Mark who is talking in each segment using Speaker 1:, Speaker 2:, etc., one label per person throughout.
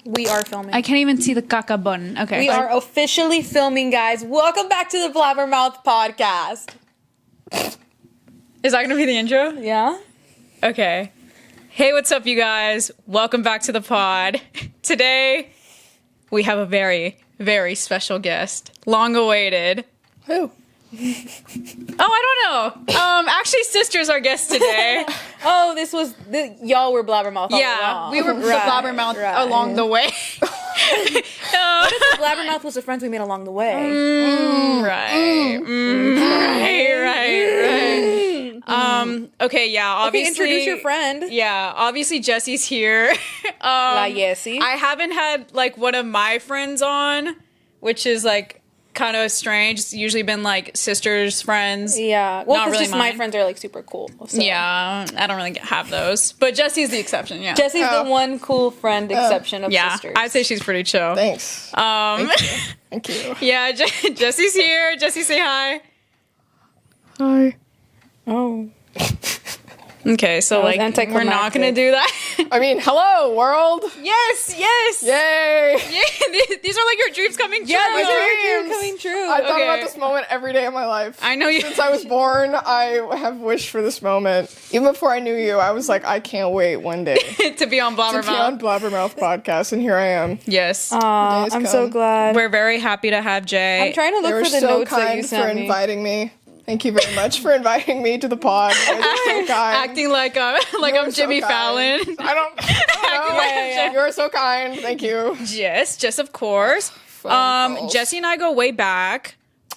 Speaker 1: We are filming.
Speaker 2: I can't even see the caca button. Okay.
Speaker 1: We are officially filming, guys. Welcome back to the Blabbermouth podcast.
Speaker 2: Is that going to be the intro?
Speaker 1: Yeah?
Speaker 2: Okay. Hey, what's up, you guys? Welcome back to the pod. Today, we have a very, very special guest. Long awaited.
Speaker 3: Who?
Speaker 2: Oh, I don't know. Actually, Sister's our guest today.
Speaker 1: Oh, y'all were Blabbermouth all
Speaker 2: Yeah,
Speaker 1: along.
Speaker 2: we were the Blabbermouth along the way.
Speaker 1: Blabbermouth was the friends we made along the way.
Speaker 2: Right. Okay, yeah, obviously.
Speaker 1: Okay, introduce your friend.
Speaker 2: Yeah, obviously Jessi's here.
Speaker 1: La Yessi.
Speaker 2: I haven't had, like, one of my friends on, which is, like, kind of strange. It's usually been, like, sisters, friends.
Speaker 1: Yeah. Well,
Speaker 2: Not
Speaker 1: because
Speaker 2: really
Speaker 1: just my friends are, like, super cool. So.
Speaker 2: Yeah, I don't really have those. But Jessi's the exception, yeah.
Speaker 1: Jessi's the one cool friend exception of sisters.
Speaker 2: I'd say she's pretty chill.
Speaker 3: Thanks. Thank you.
Speaker 2: Yeah, Jessi's here. Jessi, say hi.
Speaker 3: Hi.
Speaker 1: Oh.
Speaker 2: Okay, so, like, we're not going to do that.
Speaker 3: I mean, hello, world.
Speaker 2: Yes.
Speaker 3: Yay.
Speaker 2: Yeah, these are, like, your dreams coming true.
Speaker 1: Yeah, these are your
Speaker 3: dreams.
Speaker 1: dreams coming true.
Speaker 3: I thought about this moment every day of my life.
Speaker 2: I know you.
Speaker 3: Since I was born, I have wished for this moment. Even before I knew you, I was like, I can't wait one day
Speaker 2: to be on Blabbermouth.
Speaker 3: to be on Blabbermouth podcast, and here I am.
Speaker 2: Yes.
Speaker 1: I'm so glad.
Speaker 2: We're very happy to have Jay.
Speaker 1: I'm trying to
Speaker 3: They
Speaker 1: look
Speaker 3: were
Speaker 1: for the
Speaker 3: so
Speaker 1: notes that you
Speaker 3: kind
Speaker 1: sent
Speaker 3: for
Speaker 1: me.
Speaker 3: inviting me. Thank you very much for inviting me to the pod. You're so kind.
Speaker 2: Acting like I'm
Speaker 3: You're
Speaker 2: Jimmy
Speaker 3: so
Speaker 2: Fallon.
Speaker 3: kind. I don't know.
Speaker 1: Yeah.
Speaker 3: You're so kind. Thank you.
Speaker 2: Yes, of course.
Speaker 3: Calls.
Speaker 2: Jessi and I go way back.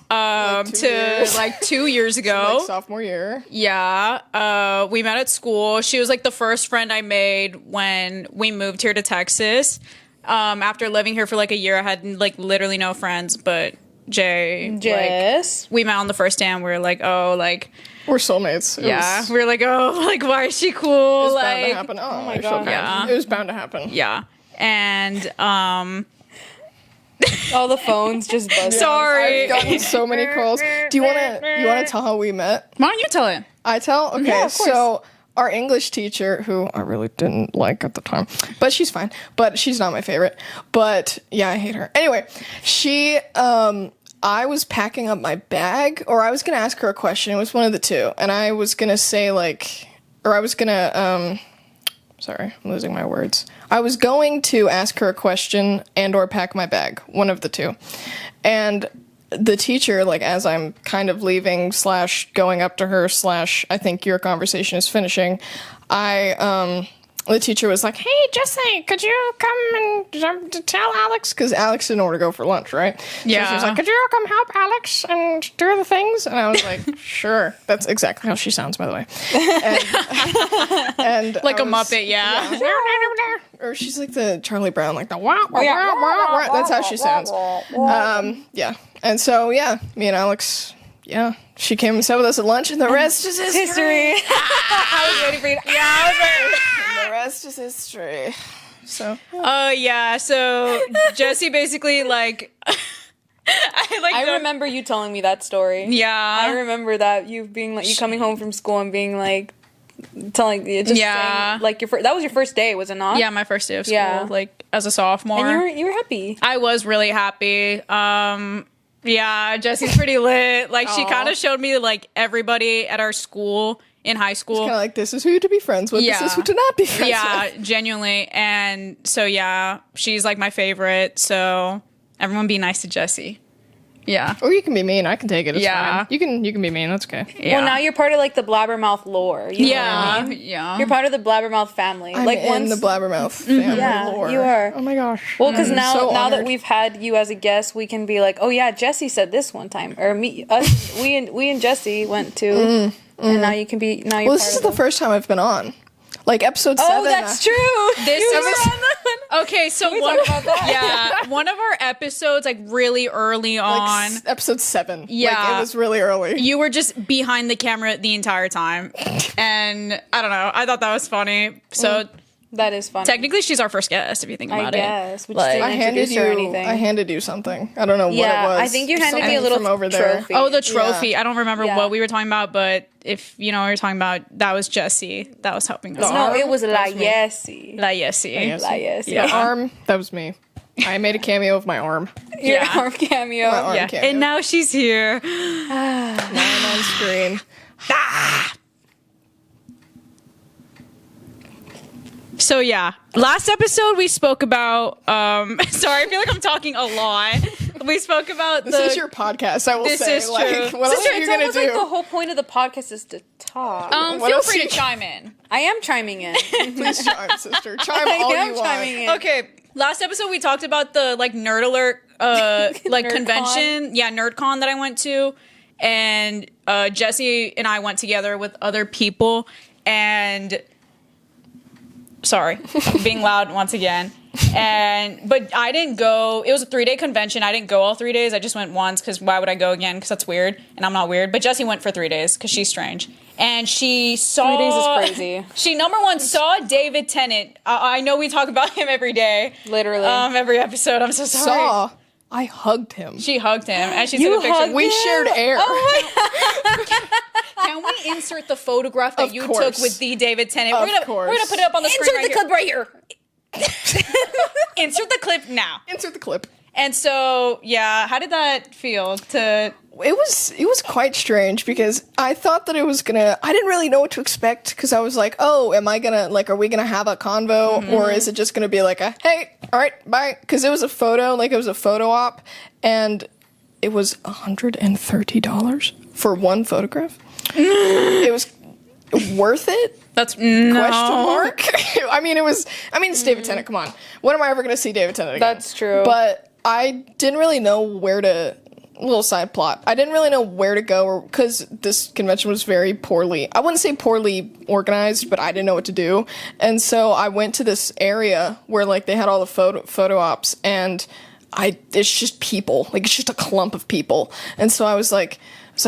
Speaker 3: Like 2 years.
Speaker 2: Like 2 years ago.
Speaker 3: Like sophomore year.
Speaker 2: Yeah. We met at school. She was like the first friend I made when we moved here to Texas. After living here for like a year, I had like literally no friends, but Jess. Like, we met on the first day and we were like, oh, like,
Speaker 3: We're soulmates.
Speaker 2: we were like, oh, like, why is she cool?
Speaker 3: It was
Speaker 2: like,
Speaker 3: bound to happen. Oh my
Speaker 1: God.
Speaker 2: Yeah.
Speaker 3: It was bound to happen.
Speaker 2: Yeah. And
Speaker 1: All the phones just buzzing.
Speaker 2: sorry.
Speaker 3: I've gotten so many calls. Do you wanna tell how we met?
Speaker 2: Why don't you tell it?
Speaker 3: I tell? Okay,
Speaker 1: Yeah, of course.
Speaker 3: so our English teacher, who I really didn't like at the time, but she's fine. But she's not my favorite. But yeah, I hate her. Anyway, she I was packing up my bag, or I was gonna ask her a question. It was one of the two. And I was gonna say sorry, I'm losing my words. I was going to ask her a question and or pack my bag, one of the two. And the teacher, like, as I'm kind of leaving / going up to her / I think your conversation is finishing, the teacher was like, hey, Jessi, could you come and tell Alex? Because Alex didn't order to go for lunch, right?
Speaker 2: Yeah.
Speaker 3: So she was like, could you come help Alex and do the things? And I was like, sure. That's exactly how she sounds, by the way. And
Speaker 2: Like a Muppet, yeah.
Speaker 3: Or she's like the Charlie Brown, like the wah, wah, wah, wah, wah. That's how she sounds. Yeah. And so, yeah, me and Alex, she came and sat with us at lunch, and the rest is history.
Speaker 1: I was ready for you.
Speaker 3: Yeah, I was ready. The rest is history. So.
Speaker 2: Yeah. So Jessi basically like,
Speaker 1: I remember you telling me that story.
Speaker 2: Yeah.
Speaker 1: I remember that you being like, you coming home from school and being like, telling you, just saying, like that was your first day, was it not?
Speaker 2: Yeah, my first day of school,
Speaker 1: Yeah.
Speaker 2: like as a sophomore.
Speaker 1: And you were happy.
Speaker 2: I was really happy. Yeah, Jessi's pretty lit. Like, she kind of showed me, like, everybody at our school in high school.
Speaker 3: Kind of like, this is who to be friends with, this is who to not be friends with.
Speaker 2: Yeah, genuinely. And so, yeah, she's, like, my favorite. So, everyone be nice to Jessi. Yeah.
Speaker 3: Or you can be mean. I can take it. It's
Speaker 2: Yeah.
Speaker 3: fine. You can be mean. That's okay.
Speaker 2: Yeah.
Speaker 1: Well, now you're part of like the Blabbermouth lore. You know what I mean?
Speaker 2: Yeah.
Speaker 1: You're part of the Blabbermouth family.
Speaker 3: I'm
Speaker 1: like
Speaker 3: in the Blabbermouth family
Speaker 1: Yeah,
Speaker 3: lore.
Speaker 1: you are.
Speaker 3: Oh my gosh.
Speaker 1: Well, because now
Speaker 3: so
Speaker 1: that
Speaker 3: honored.
Speaker 1: we've had you as a guest, we can be like, oh yeah, Jessi said this one time, or we and Jessi went to, and now you can be now. You're
Speaker 3: Well,
Speaker 1: part
Speaker 3: this is
Speaker 1: of
Speaker 3: the
Speaker 1: them.
Speaker 3: first time I've been on. Like episode 7.
Speaker 1: Oh, that's true.
Speaker 2: This
Speaker 1: You
Speaker 2: is-
Speaker 1: were on that one.
Speaker 2: Okay, so
Speaker 1: we talk about that?
Speaker 2: yeah, one of our episodes, like, really early on,
Speaker 3: Like episode 7.
Speaker 2: Yeah.
Speaker 3: Like, it was really early.
Speaker 2: you were just behind the camera the entire time. And I don't know, I thought that was funny. So
Speaker 1: That is funny.
Speaker 2: Technically, she's our first guest, if you think about
Speaker 1: I guess. We just
Speaker 2: Like-
Speaker 1: didn't introduce her or anything.
Speaker 3: I handed you something. I don't know what it
Speaker 1: Yeah,
Speaker 3: was.
Speaker 1: I think you handed me a
Speaker 3: Something
Speaker 1: little
Speaker 3: from over there.
Speaker 1: trophy.
Speaker 2: Oh, the trophy. I don't remember
Speaker 1: Yeah.
Speaker 2: what we were talking about, but if you know what you're talking about, that was Jessi. That was helping us.
Speaker 1: No, it was La
Speaker 3: That's me.
Speaker 1: Yessi.
Speaker 2: La Yessi.
Speaker 1: La Yessi.
Speaker 2: Yeah.
Speaker 3: The arm, that was me. I made a cameo of my arm.
Speaker 1: Your
Speaker 2: Yeah.
Speaker 1: arm cameo.
Speaker 3: My arm
Speaker 2: Yeah.
Speaker 3: cameo.
Speaker 2: And now she's here.
Speaker 3: Now I'm on screen.
Speaker 2: So yeah, last episode we spoke about. Sorry, I feel like I'm talking a lot. We spoke about
Speaker 3: This is your podcast, I will
Speaker 2: This
Speaker 3: say.
Speaker 2: is
Speaker 3: Like,
Speaker 2: true.
Speaker 3: what else
Speaker 1: Sister,
Speaker 3: are you
Speaker 1: it's
Speaker 3: going to
Speaker 1: almost like the
Speaker 3: do?
Speaker 1: whole point of the podcast is to talk.
Speaker 3: What
Speaker 2: feel
Speaker 3: else
Speaker 2: free
Speaker 3: you-
Speaker 2: to chime in.
Speaker 1: I am chiming in.
Speaker 3: Please chime, sister. Chime
Speaker 1: I
Speaker 3: all
Speaker 1: am
Speaker 3: you want.
Speaker 1: chiming in.
Speaker 2: Okay, last episode we talked about the like Nerd Alert like
Speaker 1: NerdCon.
Speaker 2: convention. Yeah, NerdCon that I went to, and Jessi and I went together with other people. And sorry, being loud once again. But I didn't go. It was a 3-day convention. I didn't go all 3 days. I just went once because why would I go again? Because that's weird, and I'm not weird. But Jessi went for 3 days because she's strange, and she saw.
Speaker 1: 3 days is crazy.
Speaker 2: She number one saw David Tennant. I know we talk about him every day,
Speaker 1: Literally.
Speaker 2: every episode. I'm so sorry.
Speaker 3: Saw. I hugged him.
Speaker 2: She hugged him, and she
Speaker 1: You
Speaker 2: took a picture.
Speaker 1: hugged
Speaker 3: We shared air.
Speaker 2: Can we insert the photograph that
Speaker 3: Of
Speaker 2: you
Speaker 3: course.
Speaker 2: took with the David Tennant?
Speaker 3: Of
Speaker 2: We're gonna
Speaker 3: course.
Speaker 2: put it up on the screen right here.
Speaker 1: right here.
Speaker 2: Insert the clip now.
Speaker 3: Insert the clip.
Speaker 2: And so, yeah, how did that feel to
Speaker 3: It was quite strange because I thought that it was gonna. I didn't really know what to expect because I was like, oh, am I gonna like? Are we gonna have a convo or is it just gonna be like a hey, all right, bye? Because it was a photo, like it was a photo op, and it was $130 for one photograph. It was worth it.
Speaker 2: that's no.
Speaker 3: Question mark. I mean, it's David Tennant. Come on, when am I ever gonna see David Tennant again?
Speaker 1: That's true.
Speaker 3: But I didn't really know where to. Little side plot. I didn't really know where to go because this convention was very poorly. I wouldn't say poorly organized, but I didn't know what to do. And so I went to this area where like they had all the photo ops, and it's just people. Like it's just a clump of people. And so I was like,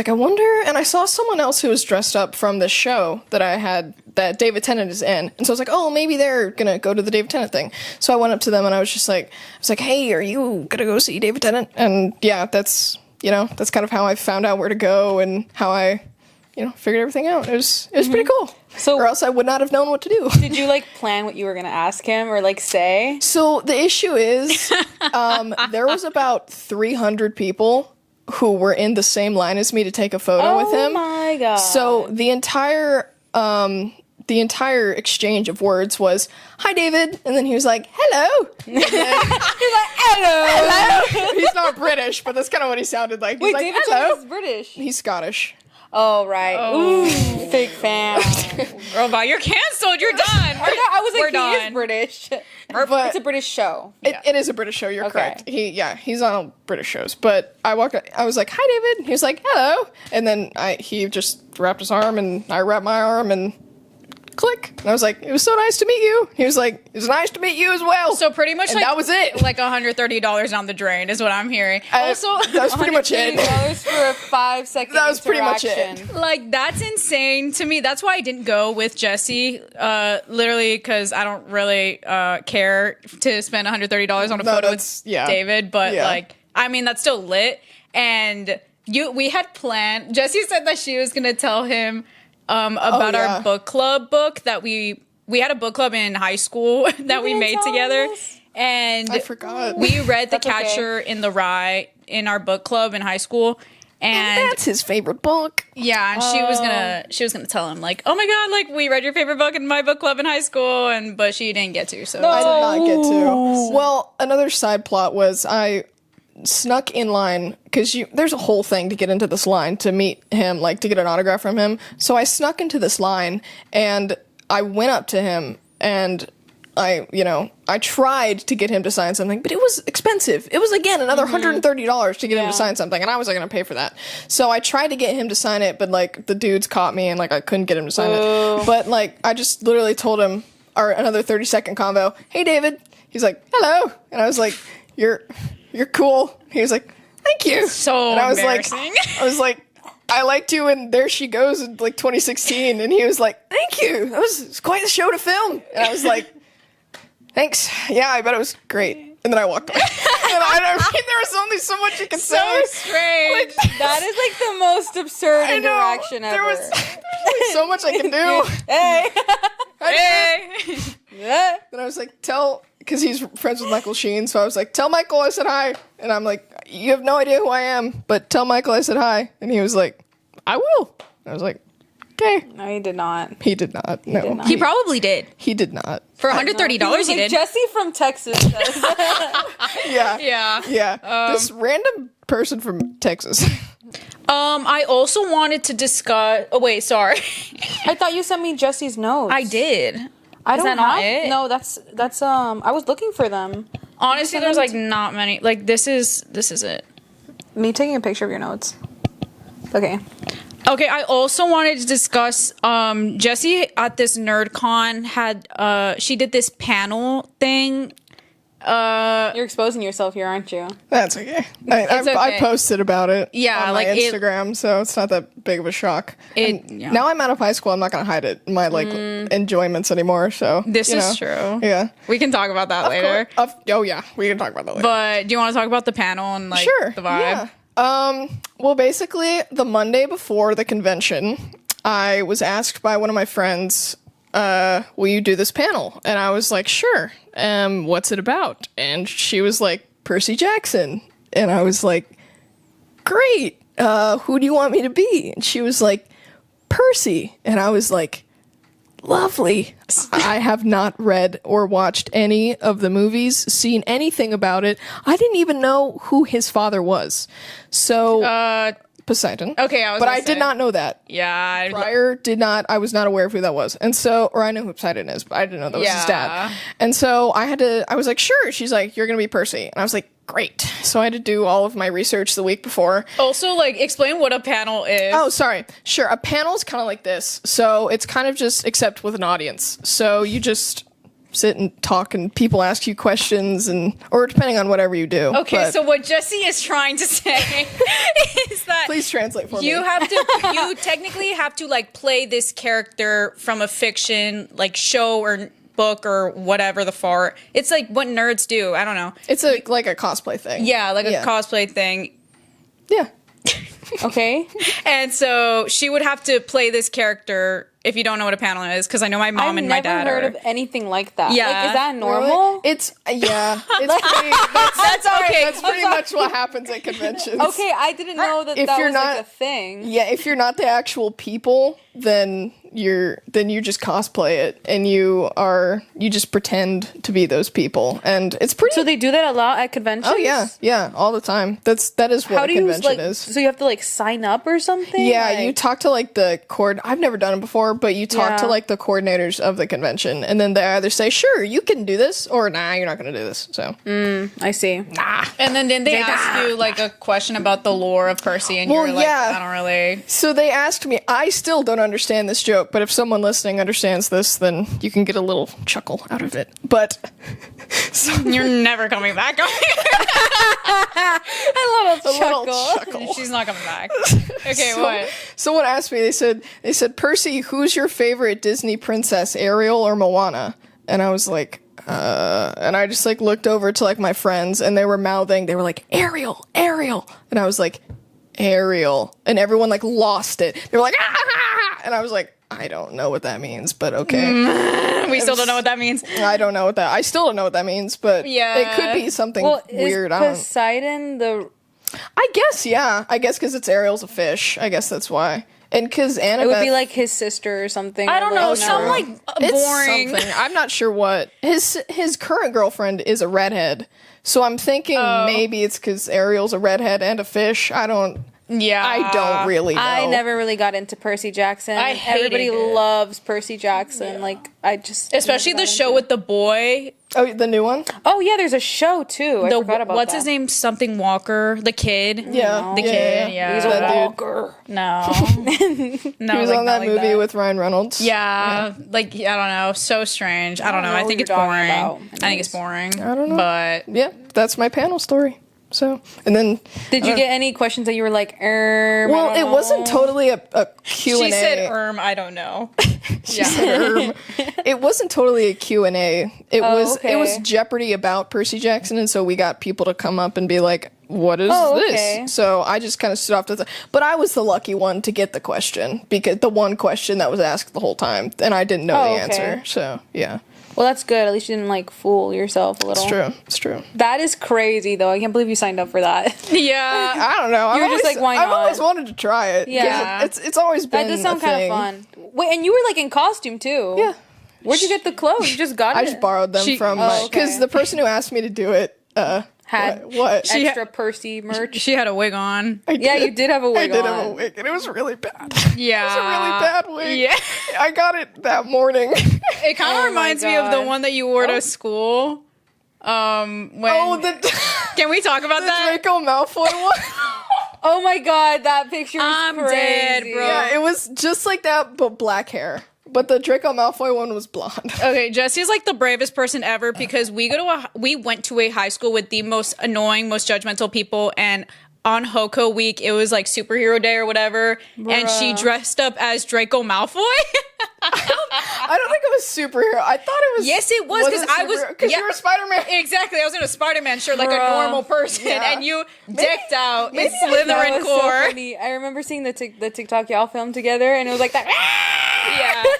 Speaker 3: I wonder. And I saw someone else who was dressed up from the show that I had that David Tennant is in. And so I was like, oh, maybe they're gonna go to the David Tennant thing. So I went up to them and I was like, hey, are you gonna go see David Tennant? And yeah, that's kind of how I found out where to go and how I, figured everything out. It was pretty cool.
Speaker 1: So-
Speaker 3: or else I would not have known what to do.
Speaker 1: Did you like plan what you were gonna ask him or like say?
Speaker 3: So the issue is, there was about 300 people who were in the same line as me to take a photo with him.
Speaker 1: Oh my god.
Speaker 3: So the entire exchange of words was, "Hi, David," and then he was like, "Hello." And then,
Speaker 1: he's like, hello.
Speaker 3: he's not British, but that's kind of what he sounded like. He's
Speaker 1: Wait,
Speaker 3: like,
Speaker 1: David
Speaker 3: "Hello."
Speaker 1: Tennant is British.
Speaker 3: He's Scottish.
Speaker 1: Oh right. Ooh, fake fan.
Speaker 2: Robot, you're canceled. You're done.
Speaker 1: I was like,
Speaker 2: We're
Speaker 1: he
Speaker 2: done.
Speaker 1: is British.
Speaker 3: But
Speaker 1: It's a British show.
Speaker 3: it is a British show. You're
Speaker 1: Okay.
Speaker 3: correct. He's on all British shows. But I was like, "Hi, David." He was like, "Hello," and then he just wrapped his arm, and I wrapped my arm, and click. And I was like, "It was so nice to meet you." He was like, "It was nice to meet you as well."
Speaker 2: So pretty much
Speaker 3: and
Speaker 2: like
Speaker 3: that was it.
Speaker 2: Like $130 down the drain is what I'm hearing. Also,
Speaker 3: that was pretty much it.
Speaker 1: $180 for a 5-second
Speaker 3: That was pretty much it.
Speaker 1: interaction.
Speaker 2: like that's insane to me. That's why I didn't go with Jessi. Literally because I don't really care to spend $130 on a photo with David. But like, I mean, that's still lit. And we had planned. Jessi said that she was gonna tell him about our book club book that we had a book club in high school that we
Speaker 1: didn't
Speaker 2: made
Speaker 1: tell
Speaker 2: together.
Speaker 1: us?
Speaker 3: I forgot.
Speaker 2: We read The
Speaker 1: That's okay.
Speaker 2: Catcher in the Rye in our book club in high school. And
Speaker 3: That's his favorite book.
Speaker 2: yeah, and she was gonna tell him like, oh my god, like we read your favorite book in my book club in high school, but she didn't get to. So
Speaker 3: I did not get to. Well, another side plot was I snuck in line because there's a whole thing to get into this line to meet him, like to get an autograph from him. So I snuck into this line and I went up to him and I tried to get him to sign something, but it was expensive. It was again another $130 to get him to sign something, and I wasn't gonna pay for that. So I tried to get him to sign it, but like the dudes caught me and like I couldn't get him to sign it. But like I just literally told him, or another 30-second convo, "Hey David." He's like, "Hello," and I was like, "You're cool." He was like, "Thank you."
Speaker 2: So
Speaker 3: and I was
Speaker 2: embarrassing.
Speaker 3: I was like, "I liked you," and there she goes in like 2016, and he was like, "Thank you. It was quite a show to film." And I was like, Thanks. Yeah, I bet it was great. And then I walked away. And I mean, there was only so much you could say.
Speaker 2: So strange.
Speaker 1: That is like the most absurd
Speaker 3: I know.
Speaker 1: interaction ever.
Speaker 3: There was only so much I can do.
Speaker 1: Hey.
Speaker 2: Hey.
Speaker 1: Yeah.
Speaker 3: Then I was like, because he's friends with Michael Sheen, so I was like, tell Michael I said hi. And I'm like, you have no idea who I am, but tell Michael I said hi. And he was like, I will. I was like, okay.
Speaker 1: No, he did not.
Speaker 3: He did not. No.
Speaker 1: did not.
Speaker 2: He probably did.
Speaker 3: He did not.
Speaker 2: For $130, he
Speaker 1: Like,
Speaker 2: did.
Speaker 1: Jessi from Texas says.
Speaker 3: Yeah.
Speaker 2: Yeah.
Speaker 3: Yeah. This random person from Texas.
Speaker 2: I also wanted to discuss. Oh wait, sorry.
Speaker 1: I thought you sent me Jessi's notes.
Speaker 2: I did.
Speaker 1: I
Speaker 2: Is
Speaker 1: don't
Speaker 2: that not
Speaker 1: have.
Speaker 2: it?
Speaker 1: No, that's I was looking for them.
Speaker 2: Honestly, there's like not many. Like this is it.
Speaker 1: Me taking a picture of your notes. Okay.
Speaker 2: Okay, I also wanted to discuss Jessi at this nerdcon had she did this panel thing.
Speaker 1: You're exposing yourself here, aren't you?
Speaker 3: That's okay. I
Speaker 2: okay.
Speaker 3: posted about it
Speaker 2: Yeah,
Speaker 3: on
Speaker 2: like
Speaker 3: my
Speaker 2: it-
Speaker 3: Instagram, so it's not that big of a shock. And
Speaker 2: Yeah.
Speaker 3: now I'm out of high school. I'm not going to hide it, my enjoyments anymore. So
Speaker 2: This
Speaker 3: you
Speaker 2: is
Speaker 3: know.
Speaker 2: true.
Speaker 3: Yeah.
Speaker 2: We can talk about that later.
Speaker 3: Oh yeah, we can talk about that later.
Speaker 2: But do you want to talk about the panel and like
Speaker 3: Sure.
Speaker 2: the vibe?
Speaker 3: Yeah. Well, basically, the Monday before the convention, I was asked by one of my friends, will you do this panel? And I was like, sure. What's it about? And she was like, Percy Jackson. And I was like, great. Who do you want me to be? And she was like, Percy. And I was like, lovely. I have not read or watched any of the movies, seen anything about it. I didn't even know who his father was. So, Poseidon.
Speaker 2: Okay, I was
Speaker 3: but
Speaker 2: gonna
Speaker 3: I
Speaker 2: say.
Speaker 3: did not know that.
Speaker 2: Yeah.
Speaker 3: Prior I was not aware of who that was. And so, or I know who Poseidon is, but I didn't know that was his dad. And so I was like, sure. She's like, you're going to be Percy. And I was like, great. So I had to do all of my research the week before.
Speaker 2: Also, like, explain what a panel is.
Speaker 3: Oh, sorry. Sure. A panel is kind of like this. So it's kind of just, except with an audience. So you just sit and talk and people ask you questions or depending on whatever you do.
Speaker 2: Okay,
Speaker 3: But
Speaker 2: so what Jessi is trying to say is that
Speaker 3: please translate for me.
Speaker 2: you technically have to like play this character from a fiction like show or book or whatever the fart. It's like what nerds do. I don't know.
Speaker 3: It's like a cosplay thing.
Speaker 2: Yeah, like a cosplay thing.
Speaker 3: Yeah.
Speaker 1: Okay.
Speaker 2: And so she would have to play this character. If you don't know what a panel is, because I know my mom and my dad
Speaker 1: I've never heard
Speaker 2: are.
Speaker 1: of anything like that.
Speaker 2: Yeah.
Speaker 1: Like, is that normal?
Speaker 3: Really? It's pretty,
Speaker 2: That's okay.
Speaker 3: that's pretty much what happens at conventions.
Speaker 1: Okay, I didn't know that
Speaker 3: If
Speaker 1: that
Speaker 3: you're
Speaker 1: was
Speaker 3: not-
Speaker 1: like a thing.
Speaker 3: Yeah, if you're not the actual people, then you just cosplay it and you just pretend to be those people. And it's pretty
Speaker 1: So they do that a lot at conventions?
Speaker 3: Oh yeah, all the time. That is what
Speaker 1: How
Speaker 3: a
Speaker 1: do you
Speaker 3: convention
Speaker 1: like?
Speaker 3: is.
Speaker 1: So you have to like sign up or something?
Speaker 3: Yeah,
Speaker 1: Like-
Speaker 3: you talk to like the I've never done it before, but you talk to
Speaker 1: Yeah.
Speaker 3: like the coordinators of the convention, and then they either say, "Sure, you can do this," or "Nah, you're not going to do this." So,
Speaker 1: I see.
Speaker 2: And then they ask you like a question about the lore of Percy, and
Speaker 3: Well,
Speaker 2: you're like,
Speaker 3: yeah.
Speaker 2: I don't really.
Speaker 3: so they asked me. I still don't understand this joke, but if someone listening understands this, then you can get a little chuckle out of it. But
Speaker 2: You're never coming back.
Speaker 1: I love a
Speaker 3: little
Speaker 1: chuckle.
Speaker 3: chuckle.
Speaker 2: She's not coming back. Okay,
Speaker 3: So-
Speaker 2: what?
Speaker 3: Someone asked me. They said, Percy, who's your favorite Disney princess, Ariel or Moana? And I was like, and I just like looked over to like my friends, and they were mouthing. They were like, Ariel, Ariel, and I was like, Ariel, and everyone like lost it. They were like, ah! And I was like, I don't know what that means, but okay.
Speaker 2: We still don't know what that means.
Speaker 3: I don't know what that. I still don't know what that means, but
Speaker 2: Yeah.
Speaker 3: it could be something
Speaker 1: Well,
Speaker 3: weird.
Speaker 1: is
Speaker 3: I don't.
Speaker 1: Poseidon the?
Speaker 3: I guess, yeah. I guess because it's Ariel's a fish. I guess that's why. And because Annabeth,
Speaker 1: It would be like his sister or something.
Speaker 2: I don't
Speaker 1: or
Speaker 2: know.
Speaker 1: like-
Speaker 2: Some
Speaker 1: no.
Speaker 2: like
Speaker 3: it's
Speaker 2: boring.
Speaker 3: something. I'm not sure what his current girlfriend is a redhead. So I'm thinking maybe it's because Ariel's a redhead and a fish. I don't really know.
Speaker 1: I never really got into Percy Jackson.
Speaker 2: I hated
Speaker 1: Everybody
Speaker 2: it.
Speaker 1: loves Percy Jackson. Like I just
Speaker 2: Especially
Speaker 1: never
Speaker 2: the
Speaker 1: got
Speaker 2: show
Speaker 1: into
Speaker 2: with the boy.
Speaker 3: Oh, the new one?
Speaker 1: Oh yeah, there's a show too. I forgot about
Speaker 2: what's
Speaker 1: that.
Speaker 2: his name? Something Walker. The kid.
Speaker 3: Yeah.
Speaker 2: The kid. Yeah.
Speaker 1: He's
Speaker 3: That
Speaker 1: a
Speaker 3: dude.
Speaker 1: walker.
Speaker 2: No. No.
Speaker 3: He was
Speaker 2: like,
Speaker 3: on
Speaker 2: not
Speaker 3: that
Speaker 2: like
Speaker 3: movie with Ryan Reynolds.
Speaker 2: Yeah, like I don't know, so strange. I don't know. I
Speaker 1: know
Speaker 2: think
Speaker 1: what
Speaker 2: it's
Speaker 1: you're
Speaker 2: boring.
Speaker 1: talking about.
Speaker 2: I think it's boring.
Speaker 3: I don't know.
Speaker 2: But
Speaker 3: Yeah, that's my panel story. So, and then
Speaker 1: Did you get any questions that you were like,
Speaker 3: well, it wasn't totally a Q&A.
Speaker 2: She said, I don't know.
Speaker 3: She said, It wasn't totally a Q&A. It was Jeopardy about Percy Jackson, and so we got people to come up and be like, what is this? So I just kind of stood off to the but I was the lucky one to get the question, because the one question that was asked the whole time, and I didn't know the answer. So, yeah.
Speaker 1: Well, that's good. At least you didn't, like, fool yourself a little.
Speaker 3: It's true.
Speaker 1: That is crazy, though. I can't believe you signed up for that.
Speaker 2: Yeah.
Speaker 3: I don't know.
Speaker 1: You were just like, why not?
Speaker 3: I've always wanted to try it.
Speaker 1: Yeah.
Speaker 3: It's always been
Speaker 1: That does sound kind of fun. Wait, and you were, like, in costume, too.
Speaker 3: Yeah.
Speaker 1: Where'd you get the clothes? You just got it?
Speaker 3: I just borrowed them from my... Because the person who asked me to do it...
Speaker 1: had
Speaker 3: what?
Speaker 1: extra Percy merch.
Speaker 2: She had a wig on.
Speaker 1: Yeah, you did have a wig on.
Speaker 3: I did have a wig, and it was really bad.
Speaker 2: Yeah.
Speaker 3: It was a really bad wig.
Speaker 2: Yeah.
Speaker 3: I got it that morning.
Speaker 2: It kind of reminds me of the one that you wore to school. Can we talk about that?
Speaker 3: Draco Malfoy one?
Speaker 1: Oh my god, that picture is
Speaker 2: I'm
Speaker 1: crazy.
Speaker 2: dead, bro.
Speaker 3: Yeah, it was just like that, but black hair. But the Draco Malfoy one was blonde.
Speaker 2: Okay, Jessi is like the bravest person ever, because we went to a high school with the most annoying, most judgmental people, and on Hoko week, it was like superhero day or whatever, and she dressed up as Draco Malfoy.
Speaker 3: I don't think it was superhero. I thought it was.
Speaker 2: Yes, it was, because I was.
Speaker 3: Because you were Spider-Man.
Speaker 2: Exactly, I was in a Spider-Man shirt like a normal person, and you decked out in
Speaker 1: That
Speaker 2: Slytherin
Speaker 1: was
Speaker 2: core.
Speaker 1: so funny. I remember seeing the TikTok y'all filmed together, and it was like that.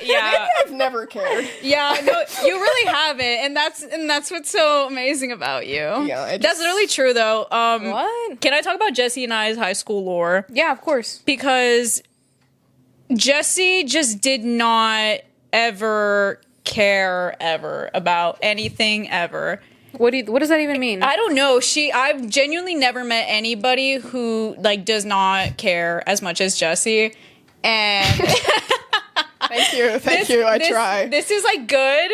Speaker 2: Yeah.
Speaker 3: I've never cared.
Speaker 2: Yeah, no, you really haven't, and that's what's so amazing about you.
Speaker 3: Yeah,
Speaker 2: that's really true though.
Speaker 1: What?
Speaker 2: Can I talk about Jessi and I's high school lore?
Speaker 1: Yeah, of course.
Speaker 2: Because Jessi just did not ever care ever about anything ever.
Speaker 1: What does that even mean?
Speaker 2: I don't know. I've genuinely never met anybody who like does not care as much as Jessi. And
Speaker 3: Thank you. I try.
Speaker 2: This is like good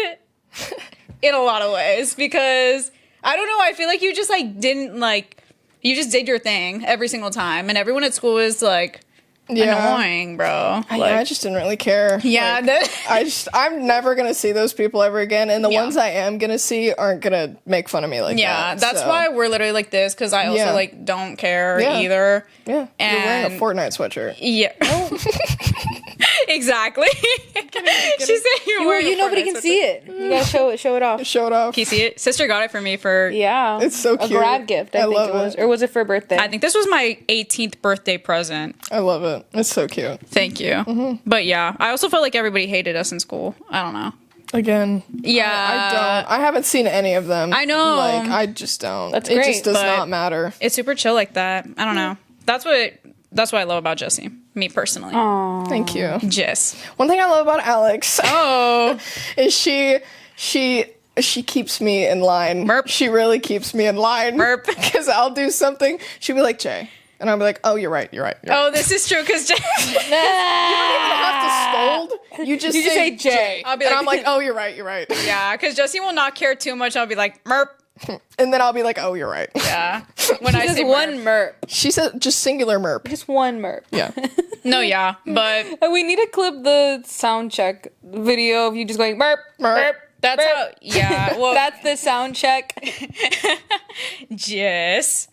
Speaker 2: in a lot of ways, because I don't know. I feel like you just like didn't like, you just did your thing every single time, and everyone at school was like annoying, bro.
Speaker 3: I just didn't really care.
Speaker 2: Yeah,
Speaker 3: I'm never gonna see those people ever again, and the ones I am gonna see aren't gonna make fun of me like that.
Speaker 2: Yeah, that's why we're literally like this, because I also like don't care either.
Speaker 3: Yeah,
Speaker 2: and
Speaker 3: you're wearing a Fortnite sweatshirt.
Speaker 2: Yeah. Exactly. She said
Speaker 1: nobody can see it. You gotta show it off.
Speaker 3: Show it off.
Speaker 2: Can you see it? Sister got it for me for
Speaker 3: It's so cute.
Speaker 1: A grad gift, I think
Speaker 3: love
Speaker 1: it was. Or was it for a birthday?
Speaker 2: I think this was my 18th birthday present.
Speaker 3: I love it. It's so cute.
Speaker 2: Thank you. Mm-hmm. But yeah, I also felt like everybody hated us in school. I don't know.
Speaker 3: Again.
Speaker 2: Yeah.
Speaker 3: I don't. I haven't seen any of them.
Speaker 2: I know.
Speaker 3: Like, I just don't.
Speaker 1: That's
Speaker 3: it
Speaker 1: great,
Speaker 3: just does not matter.
Speaker 2: It's super chill like that. I don't know. That's what I love about Jessi. Me personally.
Speaker 1: Aww.
Speaker 3: Thank you.
Speaker 2: Jess.
Speaker 3: One thing I love about Alex is she keeps me in line.
Speaker 2: Merp.
Speaker 3: She really keeps me in line.
Speaker 2: Merp.
Speaker 3: Because I'll do something. She'll be like, Jay. And I'll be like, oh, you're right.
Speaker 2: Oh, this is true, because Jay.
Speaker 3: You don't have to scold. You just say Jay.
Speaker 2: I'll be
Speaker 3: and
Speaker 2: like,
Speaker 3: I'm like, oh, you're right.
Speaker 2: Yeah, because Jessi will not care too much. I'll be like, merp.
Speaker 3: And then I'll be like, oh, you're right.
Speaker 2: Yeah. When I
Speaker 1: Just
Speaker 2: say
Speaker 1: one merp.
Speaker 3: She said just singular merp.
Speaker 1: Just one merp.
Speaker 3: Yeah.
Speaker 2: No, yeah, but
Speaker 1: We need to clip the sound check video of you just going merp, merp.
Speaker 2: that's
Speaker 1: merp.
Speaker 2: how. Yeah. Well,
Speaker 1: That's the sound check.
Speaker 2: Jess.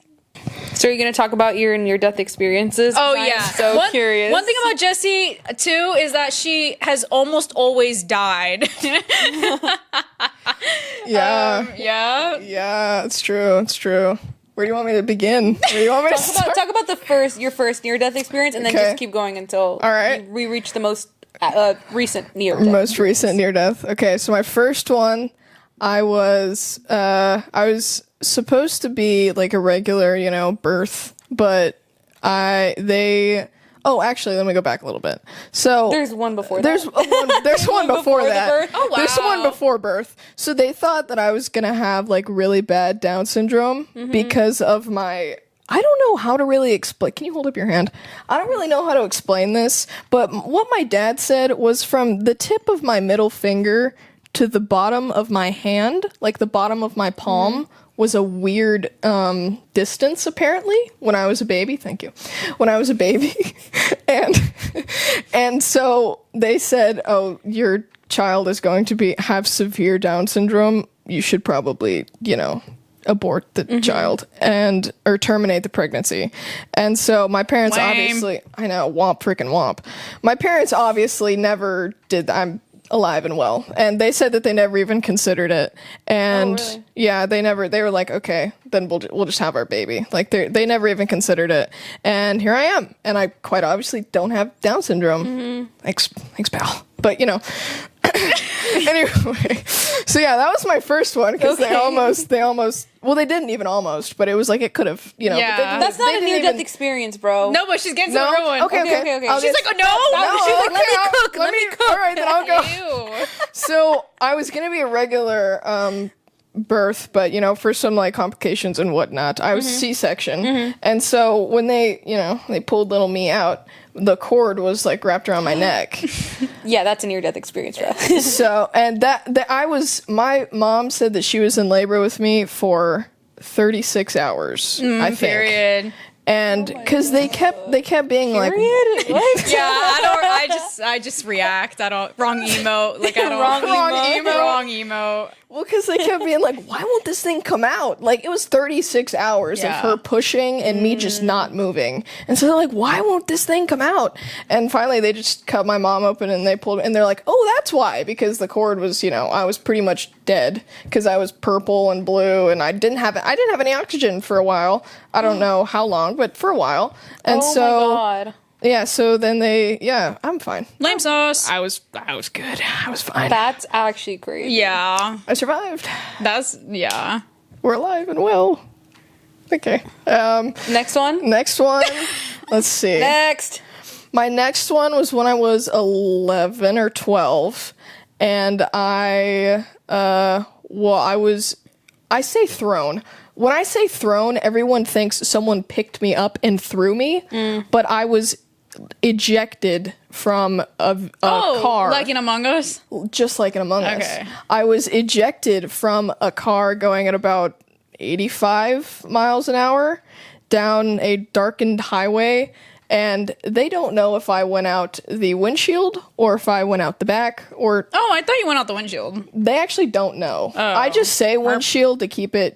Speaker 1: So are you going to talk about your near-death experiences?
Speaker 2: Oh,
Speaker 1: I'm
Speaker 2: yeah.
Speaker 1: so curious.
Speaker 2: One thing about Jessi, too, is that she has almost always died.
Speaker 3: Yeah.
Speaker 2: Yeah.
Speaker 3: Yeah, it's true. Where do you want me to begin? Where do you want me to start?
Speaker 1: Talk about your first near-death experience, and then
Speaker 3: Okay.
Speaker 1: just keep going until
Speaker 3: All right.
Speaker 1: we reach the most recent near-death.
Speaker 3: Most recent near death. Okay, so my first one, I was supposed to be like a regular, birth, but actually, let me go back a little bit. So
Speaker 1: There's one before
Speaker 3: there's
Speaker 1: that.
Speaker 3: there's one before
Speaker 1: the
Speaker 3: that.
Speaker 1: birth?
Speaker 2: Oh, wow.
Speaker 3: There's one before birth. So they thought that I was gonna have like really bad Down syndrome because of my. I don't know how to really explain. Can you hold up your hand? I don't really know how to explain this, but what my dad said was from the tip of my middle finger to the bottom of my hand, like the bottom of my palm, was a weird distance, apparently, when I was a baby. Thank you. When I was a baby. and so they said, oh, your child is going to have severe Down syndrome. You should probably, abort the child or terminate the pregnancy. And so my parents obviously, I know, womp freaking womp. My parents obviously never did that. I'm alive and well. And they said that they never even considered it. And
Speaker 1: really?
Speaker 3: yeah, they were like, okay, then we'll just have our baby. Like they never even considered it. And here I am. And I quite obviously don't have Down syndrome. Thanks pal. But anyway, so yeah, that was my first one because they almost, well, they didn't even almost, but it was like it could have,
Speaker 2: Yeah.
Speaker 1: That's not a near-death experience, bro.
Speaker 2: No, but she's getting to the real one.
Speaker 1: Okay.
Speaker 2: She's like, oh, no.
Speaker 1: Let me cook.
Speaker 3: All right, then I'll go.
Speaker 2: Ew.
Speaker 3: So I was gonna be a regular birth, but for some like complications and whatnot, I was C-section, and so when they pulled little me out, the cord was like wrapped around my neck.
Speaker 1: Yeah, that's a near-death experience, bro.
Speaker 3: So, and that my mom said that she was in labor with me for 36 hours, I think.
Speaker 2: Period.
Speaker 3: And because they kept being like,
Speaker 1: What?
Speaker 2: Yeah, I just react. I don't, wrong emote. Like, I don't. Wrong emote.
Speaker 3: well, because they kept being like, why won't this thing come out? Like, it was 36 hours of her pushing and me just not moving. And so they're like, why won't this thing come out? And finally they just cut my mom open and they pulled, and they're like, oh, that's why. Because the cord was, I was pretty much dead because I was purple and blue and I didn't have any oxygen for a while. I don't know how long, but for a while. And
Speaker 1: Oh
Speaker 3: so,
Speaker 1: my God.
Speaker 3: yeah, so then I'm fine.
Speaker 2: Lame sauce.
Speaker 3: I was good. I was fine.
Speaker 1: That's actually crazy.
Speaker 2: Yeah.
Speaker 3: I survived.
Speaker 2: Yeah.
Speaker 3: We're alive and well. Okay.
Speaker 1: Next one?
Speaker 3: Next one. Let's see.
Speaker 1: Next.
Speaker 3: My next one was when I was 11 or 12, and I say thrown. When I say thrown, everyone thinks someone picked me up and threw me, but I was ejected from a car.
Speaker 2: Like in Among Us?
Speaker 3: Just like in Among Us.
Speaker 2: Okay.
Speaker 3: I was ejected from a car going at about 85 miles an hour down a darkened highway, and they don't know if I went out the windshield or if I went out the back or...
Speaker 2: Oh, I thought you went out the windshield.
Speaker 3: They actually don't know.
Speaker 2: Oh.
Speaker 3: I just say windshield to keep it,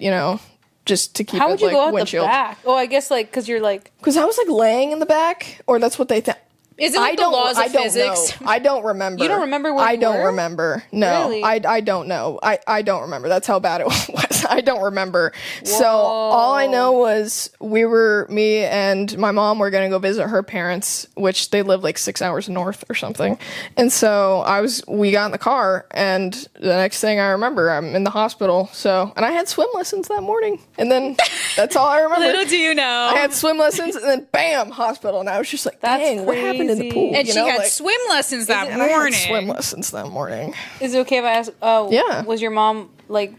Speaker 3: just to keep
Speaker 1: How
Speaker 3: it
Speaker 1: would you
Speaker 3: like
Speaker 1: go out
Speaker 3: windshield.
Speaker 1: the back? Oh, I guess like because you're like.
Speaker 3: Because I was like laying in the back, or that's what they think.
Speaker 2: Is it like the laws of physics?
Speaker 3: I don't remember.
Speaker 1: You don't remember where
Speaker 3: I
Speaker 1: you
Speaker 3: don't
Speaker 1: were?
Speaker 3: remember. No,
Speaker 1: Really?
Speaker 3: I don't know. I don't remember. That's how bad it was. I don't remember. So all I know was me and my mom were gonna go visit her parents, which they live like 6 hours north or something. And so we got in the car, and the next thing I remember, I'm in the hospital. So, and I had swim lessons that morning, and then that's all I remember.
Speaker 2: Little do you know.
Speaker 3: I had swim lessons, and then bam, hospital, and I was just like,
Speaker 1: That's
Speaker 3: dang, what happened in the pool?
Speaker 2: And
Speaker 3: You
Speaker 2: she
Speaker 3: know,
Speaker 2: had
Speaker 3: like-
Speaker 2: swim lessons that
Speaker 3: and I
Speaker 2: morning.
Speaker 3: had swim lessons that morning.
Speaker 1: Is it okay if I ask? Oh,
Speaker 3: Yeah.
Speaker 1: Was your mom like?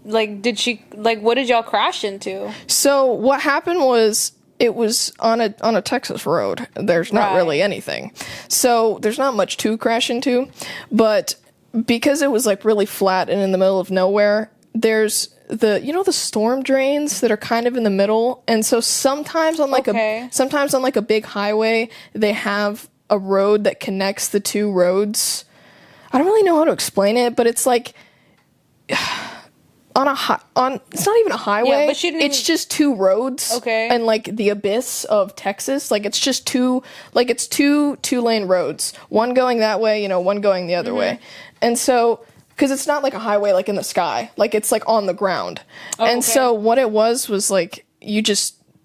Speaker 1: Did she like? What did y'all crash into?
Speaker 3: So what happened was it was on a Texas road. There's not
Speaker 1: Right.
Speaker 3: really anything, so there's not much to crash into. But because it was like really flat and in the middle of nowhere, there's the storm drains that are kind of in the middle, and so sometimes on like a big highway they have a road that connects the two roads. I don't really know how to explain it, but it's like it's not even a highway.
Speaker 1: Yeah, but
Speaker 3: it's just two roads.
Speaker 1: Okay.
Speaker 3: And like the abyss of Texas, like it's just two two-lane roads. One going that way, one going the other way. And so because it's not like a highway like in the sky, like it's like on the ground. And so what it was like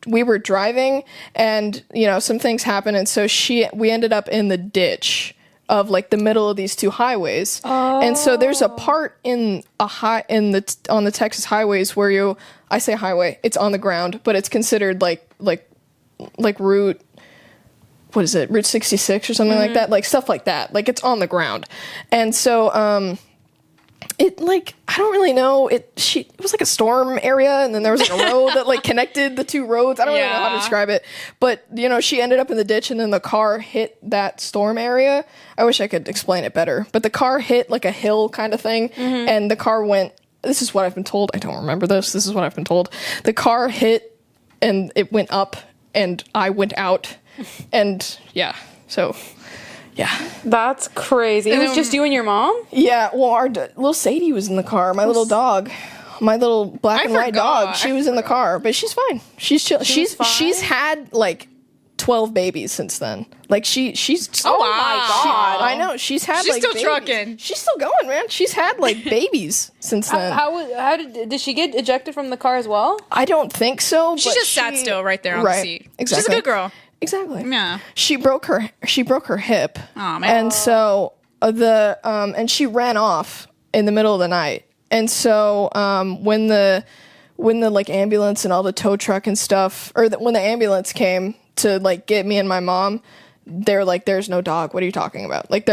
Speaker 3: we were driving and some things happened, and so we ended up in the ditch of like the middle of these two highways. And so there's a part on the Texas highways where I say highway, it's on the ground, but it's considered like route, what is it, Route 66 or something like that, like stuff like that, like it's on the ground. And so it like, I don't really know, it was like a storm area, and then there was like a road that like connected the two roads. I don't really know how to describe it, but she ended up in the ditch, and then the car hit that storm area. I wish I could explain it better, but the car hit like a hill kind of thing, and the car went, this is what I've been told, I don't remember this is what I've been told, the car hit and it went up and I went out, and so
Speaker 1: That's crazy. It was just you and your mom?
Speaker 3: yeah, well, our little Sadie was in the car, my little dog. my little black and white dog.
Speaker 2: forgot.
Speaker 3: She was in the car, but she's fine. She's chill. She's had like 12 babies since then. Like she's
Speaker 2: Oh, wow.
Speaker 3: I know she's had.
Speaker 2: She's
Speaker 3: like,
Speaker 2: still
Speaker 3: babies.
Speaker 2: trucking.
Speaker 3: She's still going, man. She's had like babies since then.
Speaker 1: How did she get ejected from the car as well?
Speaker 3: I don't think so.
Speaker 2: She
Speaker 3: but
Speaker 2: just sat still right there on the seat.
Speaker 3: Exactly.
Speaker 2: She's a good girl.
Speaker 3: Exactly.
Speaker 2: Yeah.
Speaker 3: She broke her hip.
Speaker 2: Aw, man.
Speaker 3: And so and she ran off in the middle of the night. And so when the like ambulance and all the tow truck and stuff, or when the ambulance came to like get me and my mom, they're like, "There's no dog. What are you talking about?" Like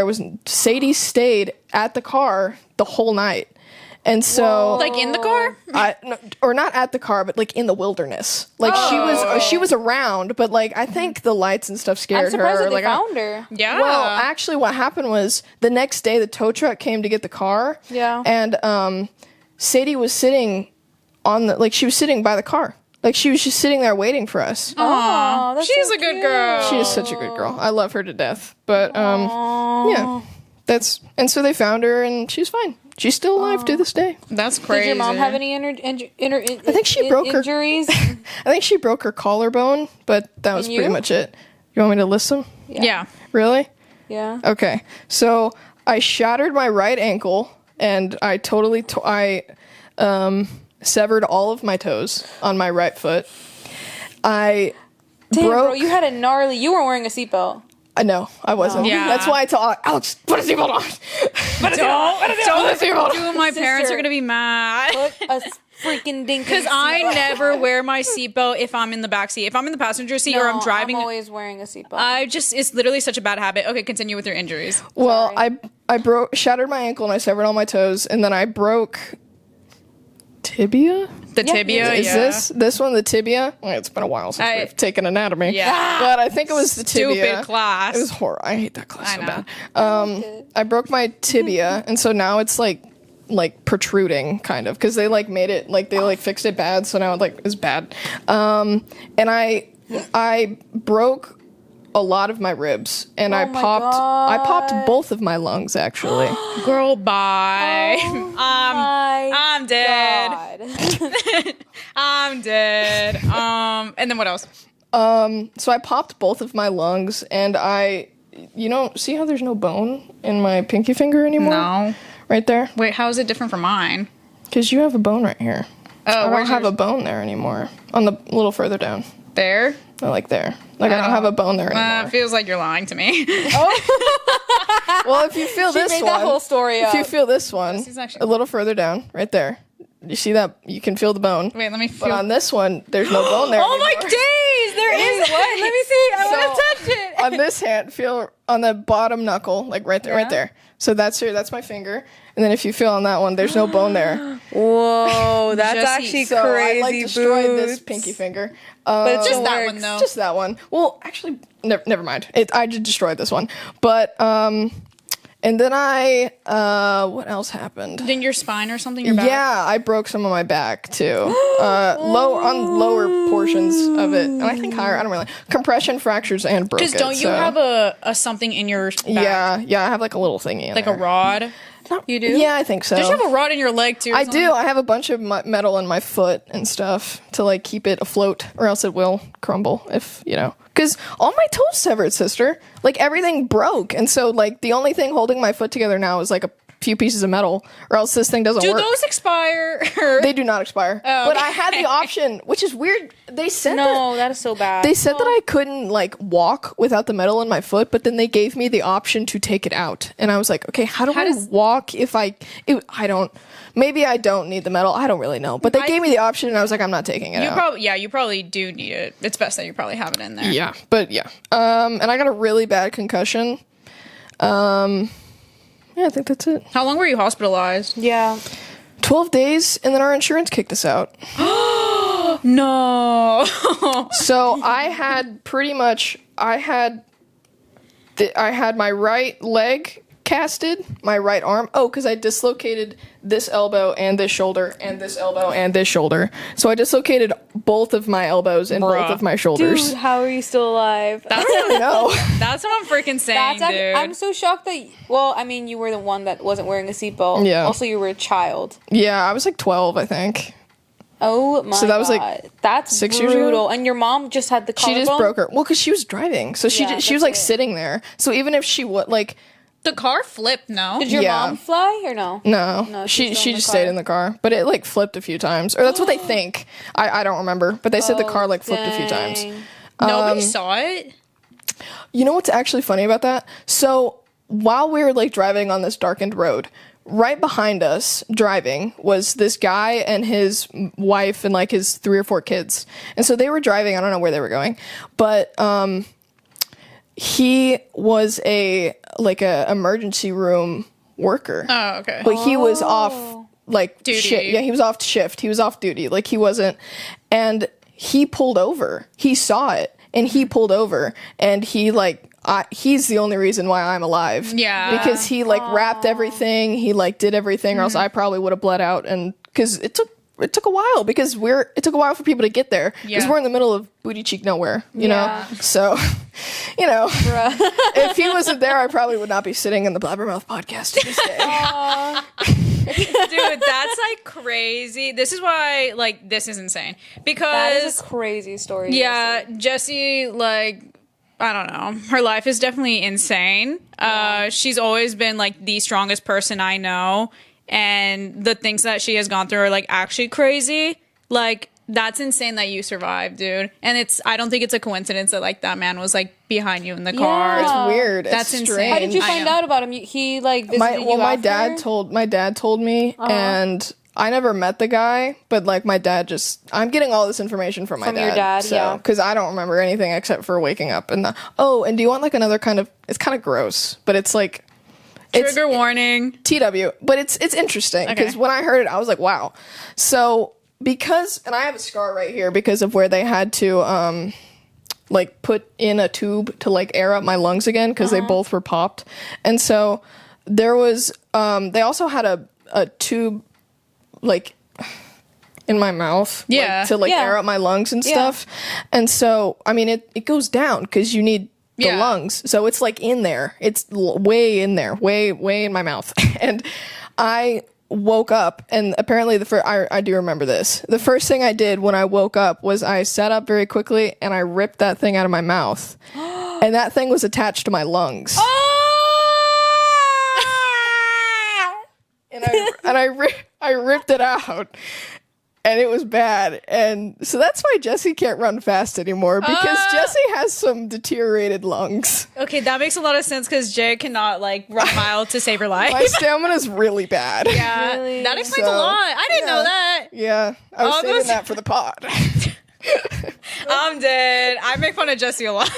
Speaker 3: Sadie stayed at the car the whole night. And so
Speaker 2: Like in the car?
Speaker 3: or not at the car, but like in the wilderness. Like she was around, but like I think the lights and stuff scared
Speaker 1: I'm surprised
Speaker 3: her.
Speaker 1: that they
Speaker 3: Like
Speaker 1: found her.
Speaker 2: Yeah.
Speaker 3: well, actually, what happened was the next day the tow truck came to get the car.
Speaker 1: Yeah.
Speaker 3: And Sadie was sitting she was sitting by the car. Like she was just sitting there waiting for us.
Speaker 1: Oh, that's
Speaker 2: She's
Speaker 1: so
Speaker 2: a good
Speaker 1: cute.
Speaker 2: girl.
Speaker 3: She is such a good girl. I love her to death. But yeah, and so they found her and she's fine. She's still alive to this day.
Speaker 2: That's crazy.
Speaker 1: Did your mom have any
Speaker 3: I think she broke her
Speaker 1: injuries?
Speaker 3: I think she broke her collarbone, but that was pretty
Speaker 1: you?
Speaker 3: much it. You want me to list them?
Speaker 2: Yeah.
Speaker 3: Really?
Speaker 1: Yeah.
Speaker 3: Okay. So I shattered my right ankle and I totally severed all of my toes on my right foot. I
Speaker 1: Damn,
Speaker 3: broke.
Speaker 1: bro, you had a gnarly. You weren't wearing a seatbult.
Speaker 3: No, I wasn't.
Speaker 2: Yeah.
Speaker 3: That's why I told Alex, put a seatbelt on.
Speaker 2: Don't. My parents
Speaker 1: Sister.
Speaker 2: are gonna be mad.
Speaker 1: Put a freaking dink.
Speaker 2: Because I never wear my seatbelt if I'm in the backseat. If I'm in the passenger seat or I'm driving,
Speaker 1: I'm always wearing a seatbelt.
Speaker 2: it's literally such a bad habit. Okay, continue with your injuries.
Speaker 3: Well,
Speaker 1: Sorry.
Speaker 3: I shattered my ankle and I severed all my toes, and then I broke tibia.
Speaker 2: The tibia,
Speaker 3: Is this one the tibia? Well, it's been a while since we've taken anatomy.
Speaker 2: Yeah.
Speaker 3: But I think it was the tibia.
Speaker 2: Stupid class.
Speaker 3: It was horrible. I hate that class so
Speaker 2: know.
Speaker 3: bad. I broke my tibia, and so now it's like protruding kind of because they like made it like they like fixed it bad, so now it like is bad. And I broke a lot of my ribs, and I popped both of my lungs actually.
Speaker 2: Girl, bye. I'm dead.
Speaker 1: God.
Speaker 2: I'm dead. And then what else?
Speaker 3: So I popped both of my lungs, and see how there's no bone in my pinky finger anymore?
Speaker 2: No.
Speaker 3: Right there?
Speaker 2: Wait, how is it different from mine?
Speaker 3: Because you have a bone right here.
Speaker 2: Oh,
Speaker 3: I don't
Speaker 2: where's
Speaker 3: have
Speaker 2: yours?
Speaker 3: a bone there anymore. On the a little further down.
Speaker 2: There?
Speaker 3: Not like there. Like I don't have a bone there anymore.
Speaker 2: Feels like you're lying to me.
Speaker 3: Well, if you feel this
Speaker 1: made
Speaker 3: one,
Speaker 1: that whole story up.
Speaker 3: if you feel this one,
Speaker 2: is actually-
Speaker 3: a little further down, right there. You see that? You can feel the bone.
Speaker 2: Wait, let me
Speaker 3: But
Speaker 2: feel.
Speaker 3: on this one, there's no bone there
Speaker 2: Oh my
Speaker 3: anymore.
Speaker 2: days! There is what? Let me see. I want to touch it.
Speaker 3: On this hand, feel on the bottom knuckle, like right there, right there. So that's my finger. And then if you feel on that one, there's no bone there.
Speaker 1: Whoa, that's
Speaker 2: Jessi,
Speaker 1: actually
Speaker 3: So
Speaker 1: crazy.
Speaker 3: I like destroyed this
Speaker 1: boots.
Speaker 3: pinky finger.
Speaker 1: But it
Speaker 2: Just
Speaker 1: still
Speaker 2: that
Speaker 1: works.
Speaker 2: one though.
Speaker 3: Just that one. Well, actually, never mind. I just destroyed this one. But and then what else happened?
Speaker 2: Then your spine or something? Your back?
Speaker 3: Yeah, I broke some of my back too. Lower portions of it, and I think higher. I don't really compression fractures and broke.
Speaker 2: Because don't you have a something in your back?
Speaker 3: Yeah. I have like a little thingy, in
Speaker 2: Like
Speaker 3: there.
Speaker 2: a rod?
Speaker 1: You do?
Speaker 3: Yeah, I think so.
Speaker 2: Don't you have a rod in your leg too? or
Speaker 3: I
Speaker 2: something?
Speaker 3: do. I have a bunch of metal in my foot and stuff to like keep it afloat, or else it will crumble. If because all my toes severed, sister. Like everything broke, and so like the only thing holding my foot together now is like a few pieces of metal, or else this thing doesn't
Speaker 2: Do
Speaker 3: work.
Speaker 2: those expire?
Speaker 3: They do not expire.
Speaker 2: Oh,
Speaker 3: But
Speaker 2: okay.
Speaker 3: I had the option, which is weird. They said
Speaker 1: No, that is so bad.
Speaker 3: They said that I couldn't like walk without the metal in my foot, but then they gave me the option to take it out, and I was like, okay, how do I walk if I don't? Maybe I don't need the metal. I don't really know, but they gave me the option, and I was like, I'm not taking it out.
Speaker 2: You probably do need it. It's best that you probably have it in there.
Speaker 3: Yeah, but yeah. And I got a really bad concussion. Yeah, I think that's it.
Speaker 2: How long were you hospitalized?
Speaker 1: Yeah.
Speaker 3: 12 days, and then our insurance kicked us out.
Speaker 2: No.
Speaker 3: So I had my right leg casted my right arm. Oh, because I dislocated this elbow and this shoulder and this elbow and this shoulder. So I dislocated both of my elbows and both of my shoulders.
Speaker 1: Dude, how are you still alive?
Speaker 3: I don't know.
Speaker 2: That's what I'm freaking saying, dude.
Speaker 1: I'm so shocked that. Well, I mean, you were the one that wasn't wearing a seatbelt.
Speaker 3: Yeah.
Speaker 1: Also, you were a child.
Speaker 3: Yeah, I was like 12, I think.
Speaker 1: Oh my god.
Speaker 3: So that was like
Speaker 1: that's
Speaker 3: 6 years
Speaker 1: brutal.
Speaker 3: ago.
Speaker 1: And your mom just had the collarbone?
Speaker 3: She just broke her. Well, because she was driving, so she was like sitting there. So even if she would like.
Speaker 2: The car flipped, no?
Speaker 1: Did your mom fly or no?
Speaker 3: No, she just stayed in the car, but it like flipped a few times, or that's what they think. I don't remember, but they said the car like flipped a few times.
Speaker 2: Nobody saw it.
Speaker 3: You know what's actually funny about that? So while we were like driving on this darkened road, right behind us driving was this guy and his wife and like his 3 or 4 kids, and so they were driving. I don't know where they were going, but he was a emergency room worker.
Speaker 2: Oh, okay.
Speaker 3: But he was off like
Speaker 2: duty.
Speaker 3: Yeah, he was off shift. He was off duty. Like he wasn't. And he pulled over. He saw it and he pulled over and he like he's the only reason why I'm alive.
Speaker 2: Yeah.
Speaker 3: Because he like wrapped everything. He like did everything or else I probably would have bled out, and cuz it took a while because it took a while for people to get there because we're in the middle of booty cheek nowhere, you know? So, you know, if he wasn't there, I probably would not be sitting in the Blabbermouth podcast to this day.
Speaker 2: Dude, that's like crazy. This is why, like, this is insane. Because
Speaker 1: That is a crazy story.
Speaker 2: yeah, Jessi, like, I don't know. Her life is definitely insane. She's always been like the strongest person I know. And the things that she has gone through are like actually crazy. Like, that's insane that you survived, dude. And I don't think it's a coincidence that like that man was like behind you in the car.
Speaker 3: It's weird.
Speaker 2: That's
Speaker 3: it's
Speaker 2: insane.
Speaker 3: strange.
Speaker 1: How did you
Speaker 2: I
Speaker 1: find
Speaker 2: know.
Speaker 1: out about him? He like visited you
Speaker 3: my
Speaker 1: after?
Speaker 3: dad told me, and I never met the guy, but like my dad I'm getting all this information from my dad.
Speaker 1: From your dad, yeah.
Speaker 3: Because I don't remember anything except for waking up and and do you want like another kind of? It's kind of gross, but it's like.
Speaker 2: Trigger warning.
Speaker 3: TW, but it's interesting because when I heard it, I was like, wow. So and I have a scar right here because of where they had to like put in a tube to like air up my lungs again because they both were popped, and so there was they also had a tube like in my mouth, like, to like air up my lungs and stuff, and so I mean it goes down because you need. The lungs, so it's like in there. It's way in there, way in my mouth. And I woke up, and apparently I do remember this. The first thing I did when I woke up was I sat up very quickly and I ripped that thing out of my mouth, and that thing was attached to my lungs. And I ripped it out. And it was bad. And so that's why Jessi can't run fast anymore, because Jessi has some deteriorated lungs.
Speaker 2: Okay, that makes a lot of sense because Jay cannot like run a mile to save her life.
Speaker 3: My stamina's really bad.
Speaker 2: Yeah,
Speaker 1: Really?
Speaker 2: that explains a lot. I didn't know that.
Speaker 3: Yeah, I was saving that for the pod.
Speaker 2: I'm dead. I make fun of Jessi a lot.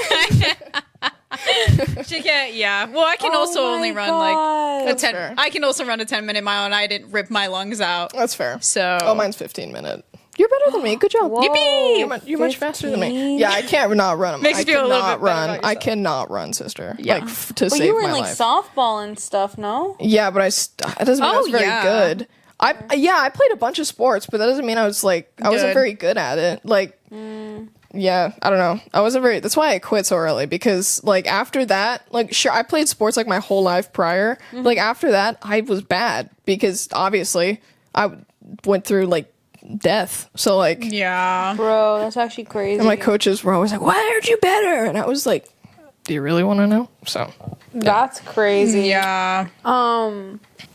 Speaker 2: She can't. Yeah. Well, I can also only run like a
Speaker 3: That's
Speaker 2: 10.
Speaker 3: fair.
Speaker 2: I can also run a 10-minute mile, and I didn't rip my lungs out.
Speaker 3: That's fair.
Speaker 2: So.
Speaker 3: Mine's 15-minute. You're better than me. Good job.
Speaker 2: Yippee!
Speaker 3: You're much faster than me. Yeah, I can't not run.
Speaker 2: Makes
Speaker 3: I
Speaker 2: you feel a little
Speaker 3: cannot
Speaker 2: bit better
Speaker 3: run.
Speaker 2: about
Speaker 3: I
Speaker 2: yourself.
Speaker 3: cannot run, sister.
Speaker 2: Yeah.
Speaker 3: Like to
Speaker 1: But
Speaker 3: save
Speaker 1: you were
Speaker 3: my
Speaker 1: in like
Speaker 3: life.
Speaker 1: softball and stuff, no?
Speaker 3: Yeah, but that doesn't mean I was very
Speaker 2: yeah.
Speaker 3: good. I played a bunch of sports, but that doesn't mean I was like I wasn't
Speaker 2: Good.
Speaker 3: very good at it. Like yeah, I don't know. I wasn't very that's why I quit so early, because like after that, like sure I played sports like my whole life prior. But, like after that, I was bad because obviously I went through like death. So like
Speaker 2: Yeah.
Speaker 1: Bro, that's actually crazy.
Speaker 3: and my coaches were always like, "Why aren't you better?" And I was like, "Do you really want to know?" So
Speaker 1: That's crazy.
Speaker 2: Yeah.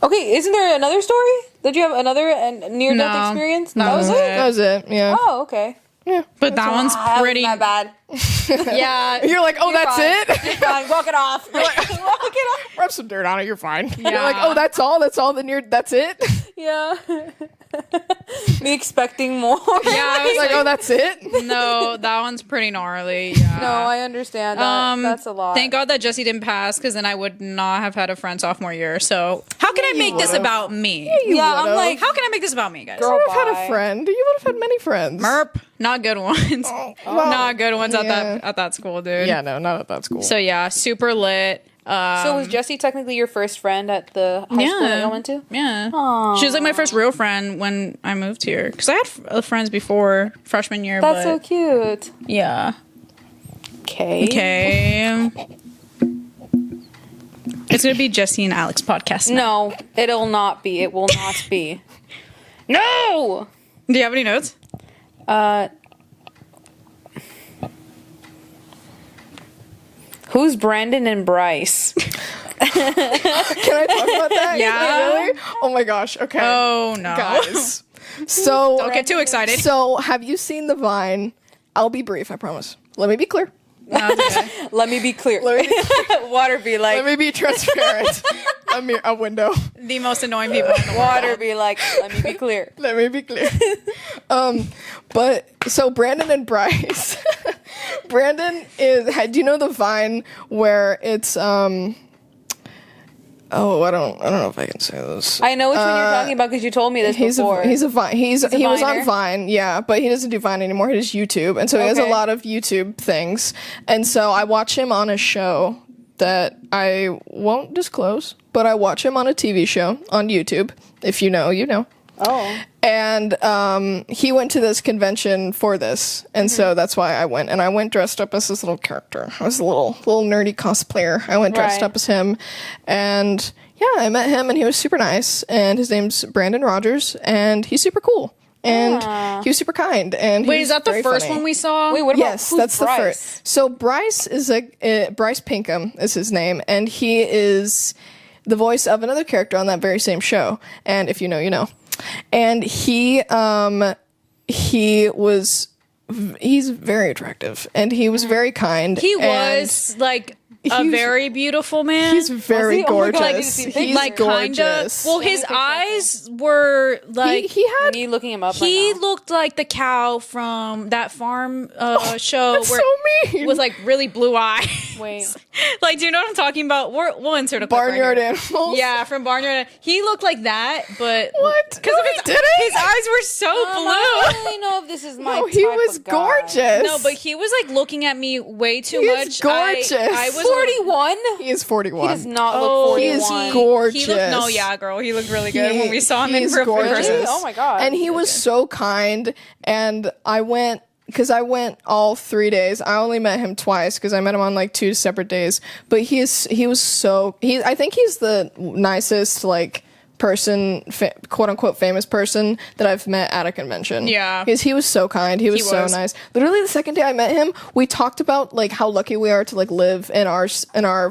Speaker 1: Okay, isn't there another story? Did you have another near-death
Speaker 2: No,
Speaker 1: experience?
Speaker 2: that was it.
Speaker 3: that was it. Yeah.
Speaker 1: Oh, okay.
Speaker 2: But that one's
Speaker 1: That
Speaker 2: pretty.
Speaker 1: wasn't that bad.
Speaker 2: Yeah.
Speaker 3: You're like, "Oh, that's
Speaker 1: fine.
Speaker 3: it."
Speaker 1: You're fine. Walk it off. Walk it off.
Speaker 3: Rub some dirt on it. You're fine. You're
Speaker 2: Yeah.
Speaker 3: like, "Oh, that's all. That's all. That's it."
Speaker 1: Yeah. Me expecting more.
Speaker 2: Yeah. I was
Speaker 3: Like, "Oh, that's it."
Speaker 2: no, that one's pretty gnarly. Yeah.
Speaker 1: No, I understand that. That's a lot.
Speaker 2: Thank God that Jessi didn't pass, because then I would not have had a friend sophomore year. So how can I make this
Speaker 3: would've.
Speaker 2: about me?
Speaker 1: Yeah, I'm
Speaker 3: would've.
Speaker 1: like,
Speaker 2: How can I make this about me, guys?
Speaker 1: Girl,
Speaker 3: You would have had
Speaker 1: bye.
Speaker 3: a friend. You would have had many friends.
Speaker 2: Merp, not good ones.
Speaker 3: Well,
Speaker 2: Not good ones
Speaker 3: yeah.
Speaker 2: at that school, dude.
Speaker 3: Yeah, no, not at that school.
Speaker 2: So yeah, super lit.
Speaker 1: So was Jessi technically your first friend at the high school that you went to?
Speaker 2: Yeah.
Speaker 1: Aww.
Speaker 2: She was like my first real friend when I moved here. Because I had friends before freshman year.
Speaker 1: That's so cute.
Speaker 2: Yeah.
Speaker 1: Okay.
Speaker 2: It's going to be Jessi and Alex podcast now.
Speaker 1: No, it'll not be. It will not be. No!
Speaker 2: Do you have any notes?
Speaker 1: Who's Brandon and Bryce?
Speaker 3: Can I talk about that?
Speaker 2: Yeah.
Speaker 3: Really? Oh my gosh. Okay.
Speaker 2: Oh, no.
Speaker 3: Guys. So
Speaker 2: Don't get too excited.
Speaker 3: So have you seen the Vine? I'll be brief, I promise. Let me be clear.
Speaker 2: No, it's okay.
Speaker 1: Let me be clear.
Speaker 3: Let me be,
Speaker 1: Water be like.
Speaker 3: let me be transparent. A window.
Speaker 2: The most annoying people in the world.
Speaker 1: Water be like. Let me be clear.
Speaker 3: Let me be clear. But so Brandon and Bryce. Brandon is. Do you know the Vine where it's Oh, I don't know if I can say this.
Speaker 1: I know which one you're talking about because you told me this before.
Speaker 3: He's a Vine. He was on
Speaker 1: Viner?
Speaker 3: Vine, yeah, but he doesn't do Vine anymore. He does YouTube, and so he has a
Speaker 1: Okay.
Speaker 3: lot of YouTube things. And so I watch him on a show that I won't disclose, but I watch him on a TV show on YouTube. If you know, you know.
Speaker 1: Oh.
Speaker 3: And he went to this convention for this, and so that's why I went. And I went dressed up as this little character. I was a little nerdy cosplayer. I went dressed
Speaker 1: Right.
Speaker 3: up as him, and yeah, I met him, and he was super nice. And his name's Brandon Rogers, and he's super cool, and he was super kind. And he
Speaker 2: Wait,
Speaker 3: was
Speaker 2: is that the
Speaker 3: very
Speaker 2: first
Speaker 3: funny.
Speaker 2: one we saw?
Speaker 1: Wait, what about
Speaker 3: Yes,
Speaker 1: who's
Speaker 3: that's
Speaker 1: Bryce?
Speaker 3: the first. So Bryce is Bryce Pinkham is his name, and he is the voice of another character on that very same show. And if you know, you know. And he's very attractive, and he was very kind.
Speaker 2: He
Speaker 3: and
Speaker 2: was like a
Speaker 3: he's-
Speaker 2: very beautiful man.
Speaker 3: He's very
Speaker 1: Was he? Oh my God, I need to
Speaker 3: gorgeous.
Speaker 1: see
Speaker 3: He's
Speaker 1: pictures.
Speaker 2: like kinda.
Speaker 3: gorgeous.
Speaker 2: Well, his eyes were like
Speaker 3: he had.
Speaker 1: Me looking him up.
Speaker 2: he
Speaker 1: right now.
Speaker 2: looked like the cow from that farm show
Speaker 3: That's
Speaker 2: where
Speaker 3: so mean.
Speaker 2: it was like really blue eyes.
Speaker 1: Wait.
Speaker 2: Like, do you know what I'm talking about? We'll insert a clip right
Speaker 3: Barnyard
Speaker 2: here.
Speaker 3: Animals.
Speaker 2: Yeah, from Barnyard. He looked like that, but
Speaker 3: What?
Speaker 2: Because
Speaker 3: No,
Speaker 2: of
Speaker 3: he
Speaker 2: his,
Speaker 3: didn't.
Speaker 2: his eyes were so
Speaker 1: I
Speaker 2: blue.
Speaker 1: don't really know if this is my
Speaker 3: No, he
Speaker 1: type
Speaker 3: was
Speaker 1: of guy.
Speaker 3: gorgeous.
Speaker 2: No, but he was like looking at me way too
Speaker 3: He
Speaker 2: much.
Speaker 3: is gorgeous.
Speaker 2: I was
Speaker 1: 41?
Speaker 3: He is 41.
Speaker 1: He does not
Speaker 2: Oh,
Speaker 1: look
Speaker 3: he is
Speaker 1: 41.
Speaker 3: gorgeous.
Speaker 2: He looked, no, yeah, girl, he looked really good when we saw him in
Speaker 3: He's
Speaker 2: person.
Speaker 3: gorgeous.
Speaker 1: Really? Oh my God.
Speaker 3: And he was so kind, and I went because I went all 3 days. I only met him twice because I met him on like 2 separate days. But he was so I think he's the nicest like person, quote unquote famous person that I've met at a convention.
Speaker 2: Yeah.
Speaker 3: Because he was so kind. He was so nice. Literally the second day I met him, we talked about like how lucky we are to like live in our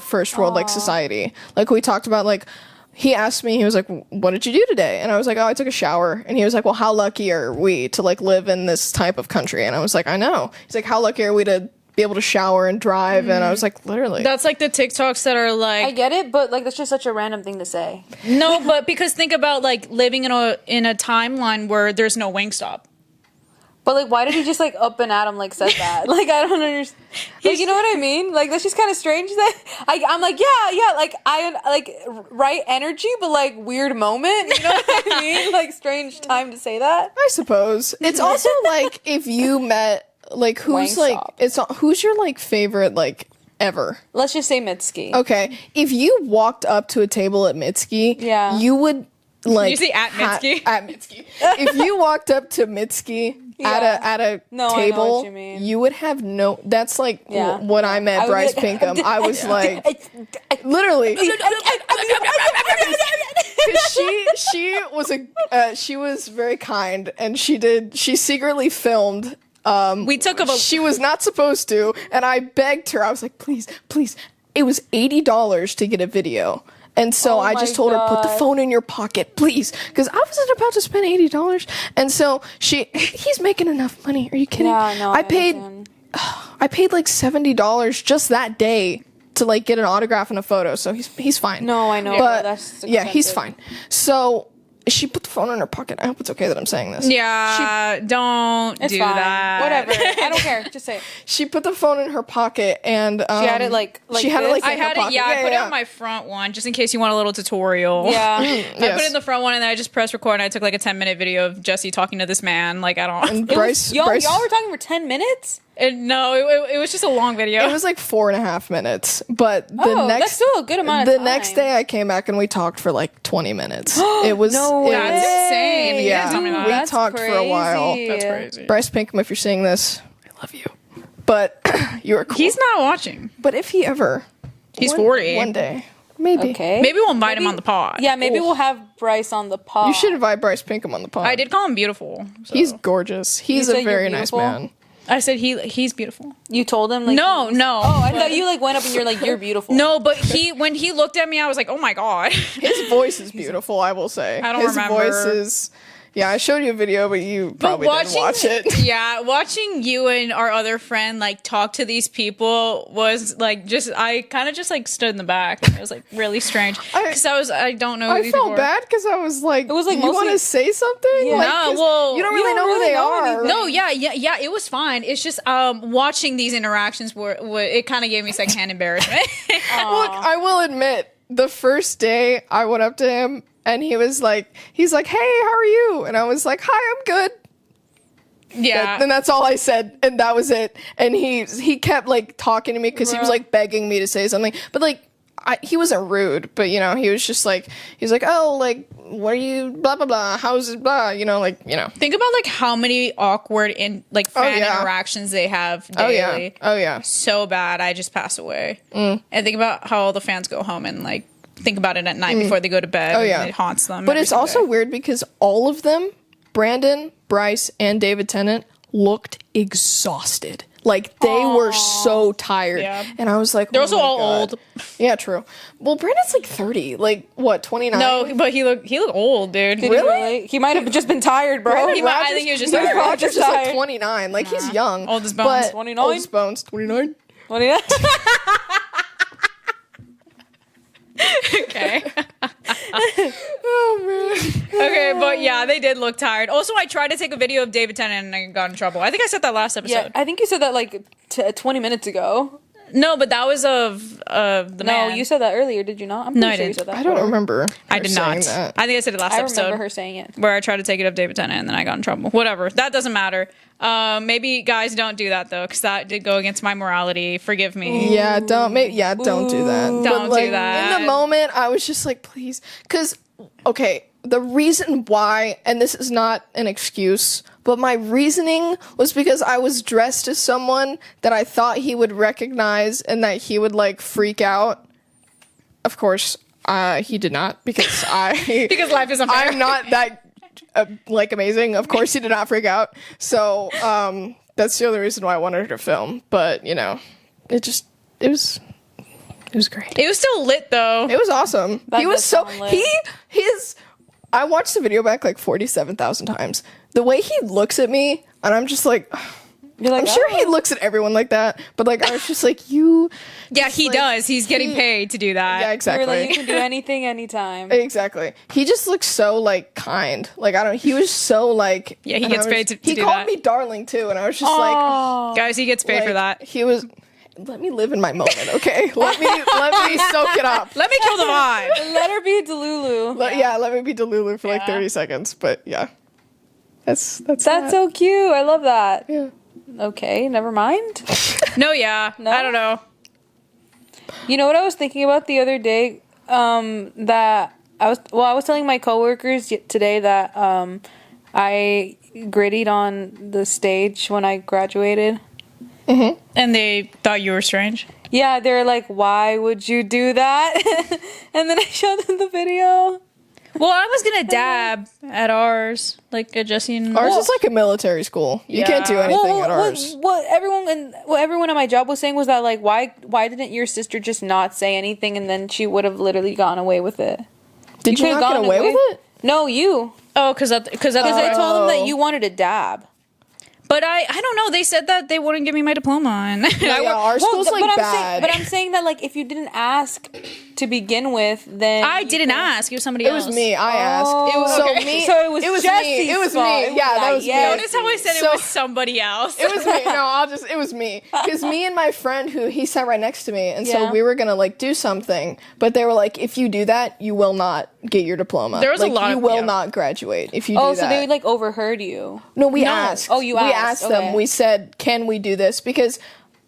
Speaker 3: first world like society. Like we talked about like he asked me, he was like, what did you do today? And I was like, oh, I took a shower. And he was like, well, how lucky are we to like live in this type of country? And I was like, I know. He's like, how lucky are we to be able to shower and drive? And I was like, literally.
Speaker 2: That's like the TikToks that are
Speaker 1: I
Speaker 2: like,
Speaker 1: get it, but like that's just such a random thing to say.
Speaker 2: no, but because think about like living in a timeline where there's no Wingstop.
Speaker 1: But like, why did he just like up and at him like said that? Like, I don't understand. Like, you know what I mean? Like, that's just kind of strange. That I'm like, yeah, like I like right energy, but like weird moment. You know what I mean? Like strange time to say that.
Speaker 3: I suppose. It's also like if you met like who's like
Speaker 1: Wingstop.
Speaker 3: who's your like favorite like ever?
Speaker 1: Let's just say Mitski.
Speaker 3: Okay, if you walked up to a table at Mitski,
Speaker 1: Yeah.
Speaker 3: you would like
Speaker 2: You say at Mitski?
Speaker 3: at Mitski. If you walked up to Mitski
Speaker 1: Yeah.
Speaker 3: at a
Speaker 1: No, I know
Speaker 3: table,
Speaker 1: what you mean.
Speaker 3: you would have no. That's like
Speaker 1: Yeah.
Speaker 3: when I met
Speaker 1: I would be
Speaker 3: Bryce
Speaker 1: like,
Speaker 3: Pinkham. I was like, literally. 'Cause she was very kind, and she secretly filmed.
Speaker 2: We took a
Speaker 3: She was not supposed to, and I begged her. I was like, please. It was $80 to get a video. And so I
Speaker 1: my
Speaker 3: just told her, put the
Speaker 1: God.
Speaker 3: phone in your pocket, please. Because I wasn't about to spend $80. And so he's making enough money. Are you kidding?
Speaker 1: Yeah, no,
Speaker 3: I paid like $70 just that day to like get an autograph and a photo. So he's fine.
Speaker 1: No, I know,
Speaker 3: But
Speaker 1: that's
Speaker 3: yeah, he's
Speaker 1: expensive.
Speaker 3: fine. So she put the phone in her pocket. I hope it's okay that I'm saying this.
Speaker 2: yeah, don't
Speaker 1: It's
Speaker 2: do
Speaker 1: fine.
Speaker 2: that.
Speaker 1: Whatever. I don't care. Just say it.
Speaker 3: She put the phone in her pocket, and
Speaker 1: She had it like
Speaker 3: she had it
Speaker 1: this?
Speaker 3: like
Speaker 2: I
Speaker 3: in her
Speaker 2: had it.
Speaker 3: pocket.
Speaker 2: Yeah, I put it on my front one just in case you want a little tutorial.
Speaker 1: Yeah.
Speaker 2: I put it in the front one and then I just pressed record and I took like a 10-minute video of Jessi talking to this man. Like I don't.
Speaker 3: And Bryce,
Speaker 1: Y'all were talking for 10 minutes?
Speaker 2: No, it was just a long video.
Speaker 3: It was like 4.5 minutes. But
Speaker 1: that's still a good amount of time.
Speaker 3: The next day I came back and we talked for like 20 minutes. It was
Speaker 1: No
Speaker 2: That's insane. You
Speaker 3: Yeah,
Speaker 2: didn't tell me that.
Speaker 3: we
Speaker 1: That's
Speaker 3: talked for a while.
Speaker 1: crazy.
Speaker 2: That's crazy.
Speaker 3: Bryce Pinkham, if you're seeing this, I love you. But you are cool.
Speaker 2: He's not watching.
Speaker 3: But if he ever,
Speaker 2: He's 40.
Speaker 3: one day, maybe.
Speaker 1: Okay.
Speaker 2: Maybe we'll invite him on the pod.
Speaker 1: Yeah, maybe we'll have Bryce on the pod.
Speaker 3: You should invite Bryce Pinkham on the pod.
Speaker 2: I did call him beautiful. So.
Speaker 3: He's gorgeous. He's
Speaker 1: said
Speaker 3: a
Speaker 1: you're
Speaker 3: very nice
Speaker 1: beautiful?
Speaker 3: man.
Speaker 2: I said he's beautiful.
Speaker 1: You told him like
Speaker 2: No.
Speaker 1: Oh, I thought you like went up and you're like you're beautiful.
Speaker 2: No, but when he looked at me, I was like, oh my god.
Speaker 3: His voice is beautiful, I will say.
Speaker 2: I don't
Speaker 3: His
Speaker 2: remember.
Speaker 3: voice is... Yeah, I showed you a video, but you probably didn't watch it.
Speaker 2: Yeah, watching you and our other friend like talk to these people was like I kind of just like stood in the back. It was like really strange because I don't know who
Speaker 3: I
Speaker 2: these people
Speaker 3: felt
Speaker 2: were.
Speaker 3: bad because I was like,
Speaker 1: It was like
Speaker 3: you want to
Speaker 1: mostly-
Speaker 3: say something?
Speaker 1: Yeah.
Speaker 3: Like,
Speaker 2: No,
Speaker 3: 'cause
Speaker 2: well,
Speaker 3: you don't really know who they are.
Speaker 1: anything.
Speaker 2: No, yeah, it was fine. It's just watching these interactions were it kind of gave me secondhand embarrassment.
Speaker 3: Look, I will admit, the first day I went up to him and he's like, hey, how are you? And I was like, hi, I'm good.
Speaker 2: Yeah.
Speaker 3: And that's all I said, and that was it. And he kept like talking to me because he was like begging me to say something, but like he wasn't rude, but you know, he was just like, he's like, oh, like, what are you, blah blah blah, how's it, blah, you know, like, you know.
Speaker 2: Think about like how many awkward fan
Speaker 3: yeah.
Speaker 2: interactions they have daily.
Speaker 3: Oh yeah.
Speaker 2: So bad. I just passed away. And think about how all the fans go home and like think about it at night before they go to bed.
Speaker 3: Oh yeah.
Speaker 2: And it haunts them.
Speaker 3: But
Speaker 2: every
Speaker 3: it's
Speaker 2: single
Speaker 3: also
Speaker 2: day.
Speaker 3: weird because all of them, Brandon, Bryce, and David Tennant, looked exhausted. Like they were so tired.
Speaker 2: Yeah.
Speaker 3: And I was like,
Speaker 2: They're
Speaker 3: oh
Speaker 2: also
Speaker 3: my
Speaker 2: all
Speaker 3: God.
Speaker 2: old.
Speaker 3: Yeah, true. Well, Brandon's like 30. Like what, 29?
Speaker 2: No, but he looked old, dude.
Speaker 1: Did he really? He might have just been tired, bro.
Speaker 2: I think he was just
Speaker 3: Brandon
Speaker 2: tired.
Speaker 3: Rogers is
Speaker 1: Just
Speaker 3: like
Speaker 1: tired.
Speaker 3: 29. Like he's young.
Speaker 2: Old as bones.
Speaker 3: But
Speaker 1: 29?
Speaker 3: Old as bones. 29?
Speaker 1: What do you?
Speaker 2: Okay.
Speaker 3: Oh man.
Speaker 2: Okay, but yeah, they did look tired. Also, I tried to take a video of David Tennant and I got in trouble. I think I said that last episode.
Speaker 1: Yeah, I think you said that like 20 minutes ago.
Speaker 2: No, but that was of the
Speaker 1: No,
Speaker 2: man.
Speaker 1: you said that earlier, did you not? I'm
Speaker 2: No,
Speaker 1: pretty
Speaker 2: I
Speaker 1: sure you
Speaker 2: didn't.
Speaker 1: said that.
Speaker 3: I don't remember.
Speaker 2: I
Speaker 3: her
Speaker 2: did
Speaker 3: saying
Speaker 2: not.
Speaker 3: that.
Speaker 2: I think I said it last
Speaker 1: I
Speaker 2: episode.
Speaker 1: remember her saying it.
Speaker 2: Where I tried to take it of David Tennant and then I got in trouble. Whatever. That doesn't matter. Maybe guys don't do that though, because that did go against my morality. Forgive me.
Speaker 3: Yeah, don't do that.
Speaker 2: Don't
Speaker 3: But, like,
Speaker 2: do that.
Speaker 3: In the moment, I was just like, please. Because, okay, the reason why, and this is not an excuse, but my reasoning was because I was dressed as someone that I thought he would recognize and that he would, like, freak out. Of course, he did not, because
Speaker 2: Because life is unfair.
Speaker 3: I'm not that, like, amazing. Of course, he did not freak out. So, that's the other reason why I wanted her to film. But, you know, it was great.
Speaker 2: It was still lit though.
Speaker 3: It was awesome.
Speaker 1: That
Speaker 3: He was
Speaker 1: does
Speaker 3: so
Speaker 1: sound lit.
Speaker 3: I watched the video back like 47,000 times. The way he looks at me, and I'm just like,
Speaker 1: You're like,
Speaker 3: I'm sure he
Speaker 1: oh.
Speaker 3: looks at everyone like that, but like I was just like, you.
Speaker 2: Yeah, he
Speaker 3: like,
Speaker 2: does. He's getting paid to do that.
Speaker 3: Yeah,
Speaker 1: You're
Speaker 3: exactly.
Speaker 1: like, you can do anything, anytime.
Speaker 3: Exactly. He just looks so like kind. Like I don't. He was so like.
Speaker 2: Yeah, he
Speaker 3: and I
Speaker 2: gets
Speaker 3: was-
Speaker 2: paid to
Speaker 3: He
Speaker 2: do
Speaker 3: called
Speaker 2: that.
Speaker 3: me darling too, and I was just like,
Speaker 1: Oh,
Speaker 2: Guys, he gets paid for
Speaker 3: like,
Speaker 2: that.
Speaker 3: He was. Let me live in my moment, okay? let me soak it up.
Speaker 2: Let me kill the vibe.
Speaker 1: let her be Delulu.
Speaker 3: Let me be Delulu for like
Speaker 2: Yeah.
Speaker 3: 30 seconds. But yeah, that's
Speaker 1: That's
Speaker 3: that.
Speaker 1: so cute. I love that.
Speaker 3: Yeah.
Speaker 1: Okay, never mind.
Speaker 2: No, yeah.
Speaker 1: No?
Speaker 2: I don't know.
Speaker 1: You know what I was thinking about the other day? That I was telling my coworkers today that I grittied on the stage when I graduated.
Speaker 2: And they thought you were strange.
Speaker 1: Yeah, they're like, "Why would you do that?" And then I showed them the video.
Speaker 2: Well, I was gonna dab at ours, like at Jessi and
Speaker 3: Ours is like a military school. You can't do
Speaker 2: Yeah.
Speaker 3: anything at ours.
Speaker 1: What everyone at my job was saying was that like, why didn't your sister just not say anything and then she would have literally gotten away with it?
Speaker 3: Did you
Speaker 1: could've
Speaker 3: not get
Speaker 1: gotten
Speaker 3: away with it?
Speaker 1: No, you.
Speaker 2: Oh, because I
Speaker 1: Because I told them that you wanted to dab.
Speaker 2: But I don't know. They said that they wouldn't give me my diploma, and
Speaker 3: Yeah, our school's like
Speaker 1: but
Speaker 3: bad.
Speaker 1: I'm saying that like if you didn't ask to begin with, then
Speaker 2: I didn't ask. It was somebody
Speaker 3: It
Speaker 2: else.
Speaker 3: was me. I asked.
Speaker 1: It was
Speaker 3: so
Speaker 1: okay.
Speaker 3: me.
Speaker 1: So it was
Speaker 3: me.
Speaker 1: Jessi's
Speaker 3: It was
Speaker 1: fault.
Speaker 3: me.
Speaker 1: It was
Speaker 3: Yeah, that
Speaker 1: like,
Speaker 3: was
Speaker 1: yeah.
Speaker 3: me.
Speaker 2: Notice how I said
Speaker 3: So-
Speaker 2: it was somebody else.
Speaker 3: It was me. No, it was me. Because me and my friend who he sat right next to me, and so
Speaker 1: Yeah.
Speaker 3: we were gonna like do something, but they were like, if you do that, you will not get your diploma.
Speaker 2: There was a
Speaker 3: like,
Speaker 2: lot
Speaker 3: you
Speaker 2: of-
Speaker 3: will
Speaker 2: yeah.
Speaker 3: not graduate if you do
Speaker 1: Oh,
Speaker 3: that.
Speaker 1: so they like overheard you.
Speaker 3: No, we asked.
Speaker 1: Oh, you
Speaker 3: We
Speaker 1: asked.
Speaker 3: asked them.
Speaker 1: Okay.
Speaker 3: We said, can we do this? Because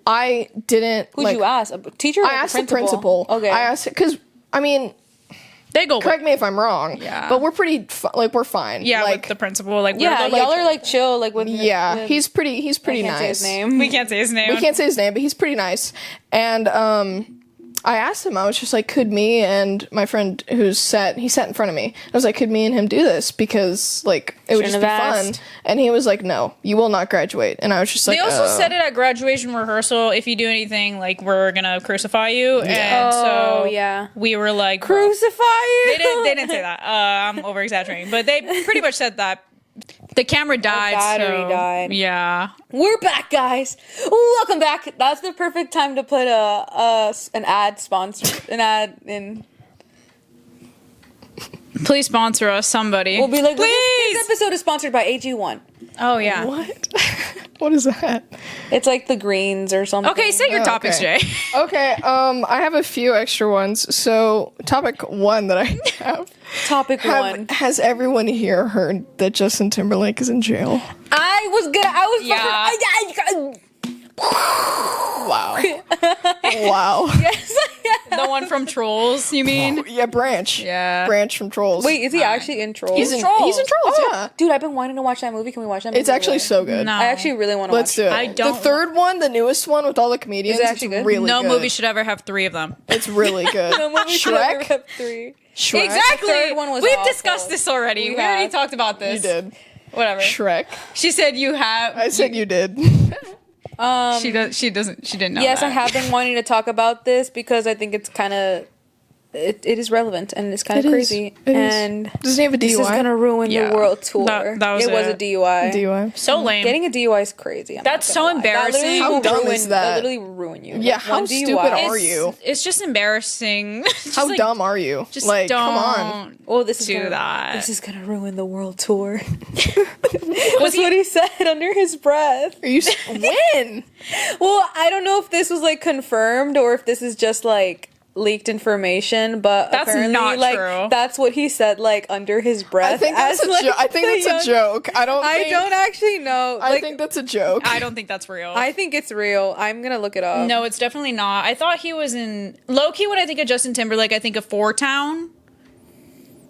Speaker 3: I didn't.
Speaker 1: Who'd
Speaker 3: like,
Speaker 1: you ask? A teacher? Or
Speaker 3: I asked the principal.
Speaker 1: Okay.
Speaker 3: I asked because I mean,
Speaker 2: They go
Speaker 3: correct me if I'm wrong.
Speaker 2: Yeah.
Speaker 3: But we're pretty we're fine.
Speaker 2: Yeah,
Speaker 3: like
Speaker 2: with the principal. Like,
Speaker 1: Yeah,
Speaker 2: we're
Speaker 1: y'all are like chill. Like with
Speaker 3: yeah,
Speaker 1: with-
Speaker 3: he's pretty
Speaker 1: I can't
Speaker 3: nice.
Speaker 1: say his name.
Speaker 2: we can't say his name.
Speaker 3: We can't say his name, but he's pretty nice. And I asked him, I was just like, could me and my friend he sat in front of me. I was like, could me and him do this? Because like it would just
Speaker 1: Shouldn't
Speaker 3: be
Speaker 1: have
Speaker 3: fun.
Speaker 1: asked.
Speaker 3: And he was like, no, you will not graduate. And I was just like,
Speaker 2: They also said it at graduation rehearsal. If you do anything, like, we're gonna crucify you. And so
Speaker 1: Oh, yeah.
Speaker 2: we were like,
Speaker 1: Crucify you.
Speaker 2: They didn't say that. I'm over exaggerating, but they pretty much said that. The camera died.
Speaker 1: battery
Speaker 2: so,
Speaker 1: died.
Speaker 2: Yeah.
Speaker 1: We're back, guys. Welcome back. That's the perfect time to put an ad sponsor, an ad in.
Speaker 2: Please sponsor us, somebody.
Speaker 1: We'll be like,
Speaker 2: please.
Speaker 1: This episode is sponsored by AG1.
Speaker 2: Oh yeah.
Speaker 3: what? What is that?
Speaker 1: It's like the greens or something.
Speaker 2: Okay, say your topics,
Speaker 3: okay.
Speaker 2: Jay.
Speaker 3: Okay, I have a few extra ones. So, topic one that I have.
Speaker 1: Topic one.
Speaker 3: Has everyone here heard that Justin Timberlake is in jail? Wow. Wow.
Speaker 1: Yes.
Speaker 2: The one from Trolls, you mean?
Speaker 3: Yeah, Branch.
Speaker 2: Yeah.
Speaker 3: Branch from Trolls.
Speaker 1: Wait, is he actually in Trolls?
Speaker 3: he's in
Speaker 2: Trolls.
Speaker 3: He's in Trolls, yeah.
Speaker 1: Dude, I've been wanting to watch that movie. Can we watch that movie?
Speaker 3: It's actually so good.
Speaker 2: No.
Speaker 1: I actually really want to watch
Speaker 3: Let's do it.
Speaker 2: I don't-
Speaker 3: The third one, the newest one with all the comedians,
Speaker 1: Is it actually
Speaker 3: it's
Speaker 1: good?
Speaker 3: really
Speaker 2: No
Speaker 3: good.
Speaker 2: movie should ever have 3 of them.
Speaker 3: It's really good.
Speaker 1: No movie should ever
Speaker 3: Shrek.
Speaker 1: have 3.
Speaker 3: Shrek.
Speaker 2: Exactly.
Speaker 1: The third one was
Speaker 2: We've
Speaker 1: awful.
Speaker 2: discussed this already.
Speaker 1: We
Speaker 2: We already
Speaker 1: have.
Speaker 2: talked about this.
Speaker 3: You did.
Speaker 2: Whatever.
Speaker 3: Shrek.
Speaker 2: She said you have.
Speaker 3: I said you did.
Speaker 2: She does. She doesn't. She didn't know.
Speaker 1: Yes,
Speaker 2: that.
Speaker 1: I have been wanting to talk about this because I think it's kind of it is relevant and it's kind
Speaker 3: It
Speaker 1: of
Speaker 3: is.
Speaker 1: crazy.
Speaker 3: It is.
Speaker 1: And
Speaker 3: Doesn't he have a
Speaker 1: this is
Speaker 3: DUI?
Speaker 1: gonna ruin
Speaker 2: Yeah.
Speaker 1: the world tour.
Speaker 2: That was
Speaker 1: it was a
Speaker 2: it.
Speaker 1: DUI.
Speaker 3: DUI.
Speaker 2: So lame.
Speaker 1: Getting a DUI is crazy. I'm
Speaker 2: That's
Speaker 1: not
Speaker 2: so
Speaker 1: gonna lie.
Speaker 2: embarrassing.
Speaker 1: That literally
Speaker 3: How
Speaker 1: will
Speaker 3: dumb
Speaker 1: ruin,
Speaker 3: is that?
Speaker 1: That'll literally ruin you.
Speaker 3: Yeah,
Speaker 1: Like,
Speaker 3: how
Speaker 1: one
Speaker 3: stupid
Speaker 1: DUI.
Speaker 3: are you?
Speaker 2: It's just embarrassing. Just
Speaker 3: How
Speaker 2: like,
Speaker 3: dumb are you?
Speaker 2: Just
Speaker 3: Like,
Speaker 2: don't
Speaker 3: come on.
Speaker 1: Oh, this is
Speaker 2: do
Speaker 1: gonna,
Speaker 2: that.
Speaker 1: This is gonna ruin the world tour. That's what he said under his breath.
Speaker 3: Are you when?
Speaker 1: Well, I don't know if this was like confirmed or if this is just like leaked information, but
Speaker 2: That's
Speaker 1: apparently,
Speaker 2: not
Speaker 1: like,
Speaker 2: true.
Speaker 1: That's what he said, like under his breath.
Speaker 3: I think that's
Speaker 1: as, like,
Speaker 3: I think
Speaker 1: the
Speaker 3: that's a joke. I don't.
Speaker 1: I
Speaker 3: Think,
Speaker 1: don't actually know.
Speaker 3: I
Speaker 1: Like,
Speaker 3: think that's a joke.
Speaker 2: I don't think that's real.
Speaker 1: I think it's real. I'm gonna look it up.
Speaker 2: No, it's definitely not. I thought he was in low key. When I think of Justin Timberlake, I think of Four Town.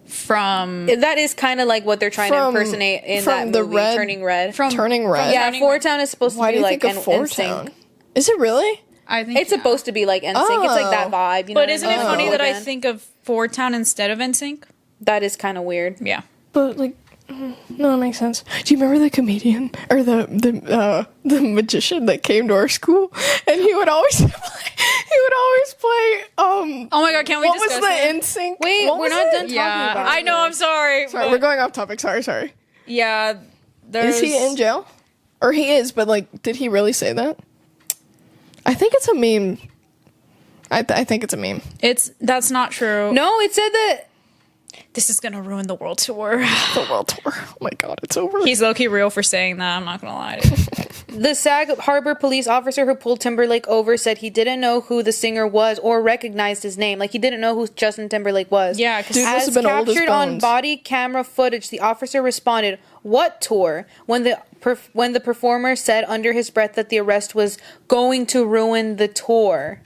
Speaker 2: From
Speaker 1: That is kind of like what they're trying
Speaker 3: From-
Speaker 1: to impersonate in
Speaker 3: from
Speaker 1: that
Speaker 3: the
Speaker 1: movie,
Speaker 3: red-
Speaker 1: Turning Red.
Speaker 3: Turning red.
Speaker 1: yeah,
Speaker 2: Turning
Speaker 1: Four
Speaker 2: Red.
Speaker 1: Town is supposed
Speaker 3: Why
Speaker 1: to
Speaker 3: do
Speaker 1: be
Speaker 3: you
Speaker 1: like
Speaker 3: think of Four
Speaker 1: NSYNC.
Speaker 3: Town? Is it really?
Speaker 2: I think
Speaker 1: It's supposed to be like NSYNC. It's like that
Speaker 3: Oh.
Speaker 1: vibe. You know
Speaker 2: But
Speaker 1: what I
Speaker 2: isn't
Speaker 1: mean?
Speaker 2: it
Speaker 3: Oh.
Speaker 2: funny
Speaker 1: Boy
Speaker 2: that I
Speaker 1: band.
Speaker 2: think of Four Town instead of NSYNC?
Speaker 1: That is kind of weird.
Speaker 2: Yeah.
Speaker 3: But like, no, that makes sense. Do you remember the comedian or the magician that came to our school, and he would always play.
Speaker 2: Oh my god, can't we
Speaker 3: What was
Speaker 2: discuss
Speaker 3: the
Speaker 2: it?
Speaker 3: NSYNC?
Speaker 1: Wait,
Speaker 3: what
Speaker 1: we're
Speaker 3: was
Speaker 1: not
Speaker 3: it?
Speaker 1: done talking
Speaker 2: Yeah,
Speaker 1: about
Speaker 2: I know. I'm sorry.
Speaker 3: Sorry,
Speaker 2: but-
Speaker 3: we're going off topic. Sorry.
Speaker 2: Yeah.
Speaker 3: Is he in jail? Or he is, but like, did he really say that? I think it's a meme. I think it's a meme.
Speaker 2: That's not true.
Speaker 1: No, it said that.
Speaker 2: This is gonna ruin the world tour.
Speaker 3: The world tour. Oh my god, it's over.
Speaker 2: He's low key real for saying that. I'm not gonna lie. To you.
Speaker 1: The Sag Harbor police officer who pulled Timberlake over said he didn't know who the singer was or recognized his name. Like, he didn't know who Justin Timberlake was.
Speaker 2: Yeah, 'cause
Speaker 3: Dude must
Speaker 1: as
Speaker 3: have been old as
Speaker 1: captured on
Speaker 3: bones.
Speaker 1: body camera footage, the officer responded, "What tour?" when the performer said under his breath that the arrest was going to ruin the tour.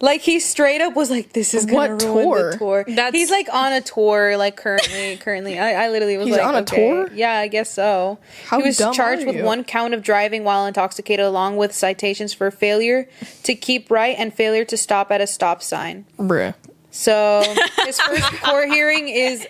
Speaker 1: Like, he straight up was like, "This is gonna
Speaker 3: What
Speaker 1: ruin
Speaker 3: tour?
Speaker 1: the tour." He's like on a tour, like currently. I literally was
Speaker 3: He's
Speaker 1: like,
Speaker 3: on a
Speaker 1: okay.
Speaker 3: tour?
Speaker 1: Yeah, I guess so.
Speaker 3: How
Speaker 1: he was
Speaker 3: dumb
Speaker 1: charged
Speaker 3: are
Speaker 1: with
Speaker 3: you?
Speaker 1: 1 count of driving while intoxicated, along with citations for failure to keep right and failure to stop at a stop sign.
Speaker 3: Bruh.
Speaker 1: So his first court hearing is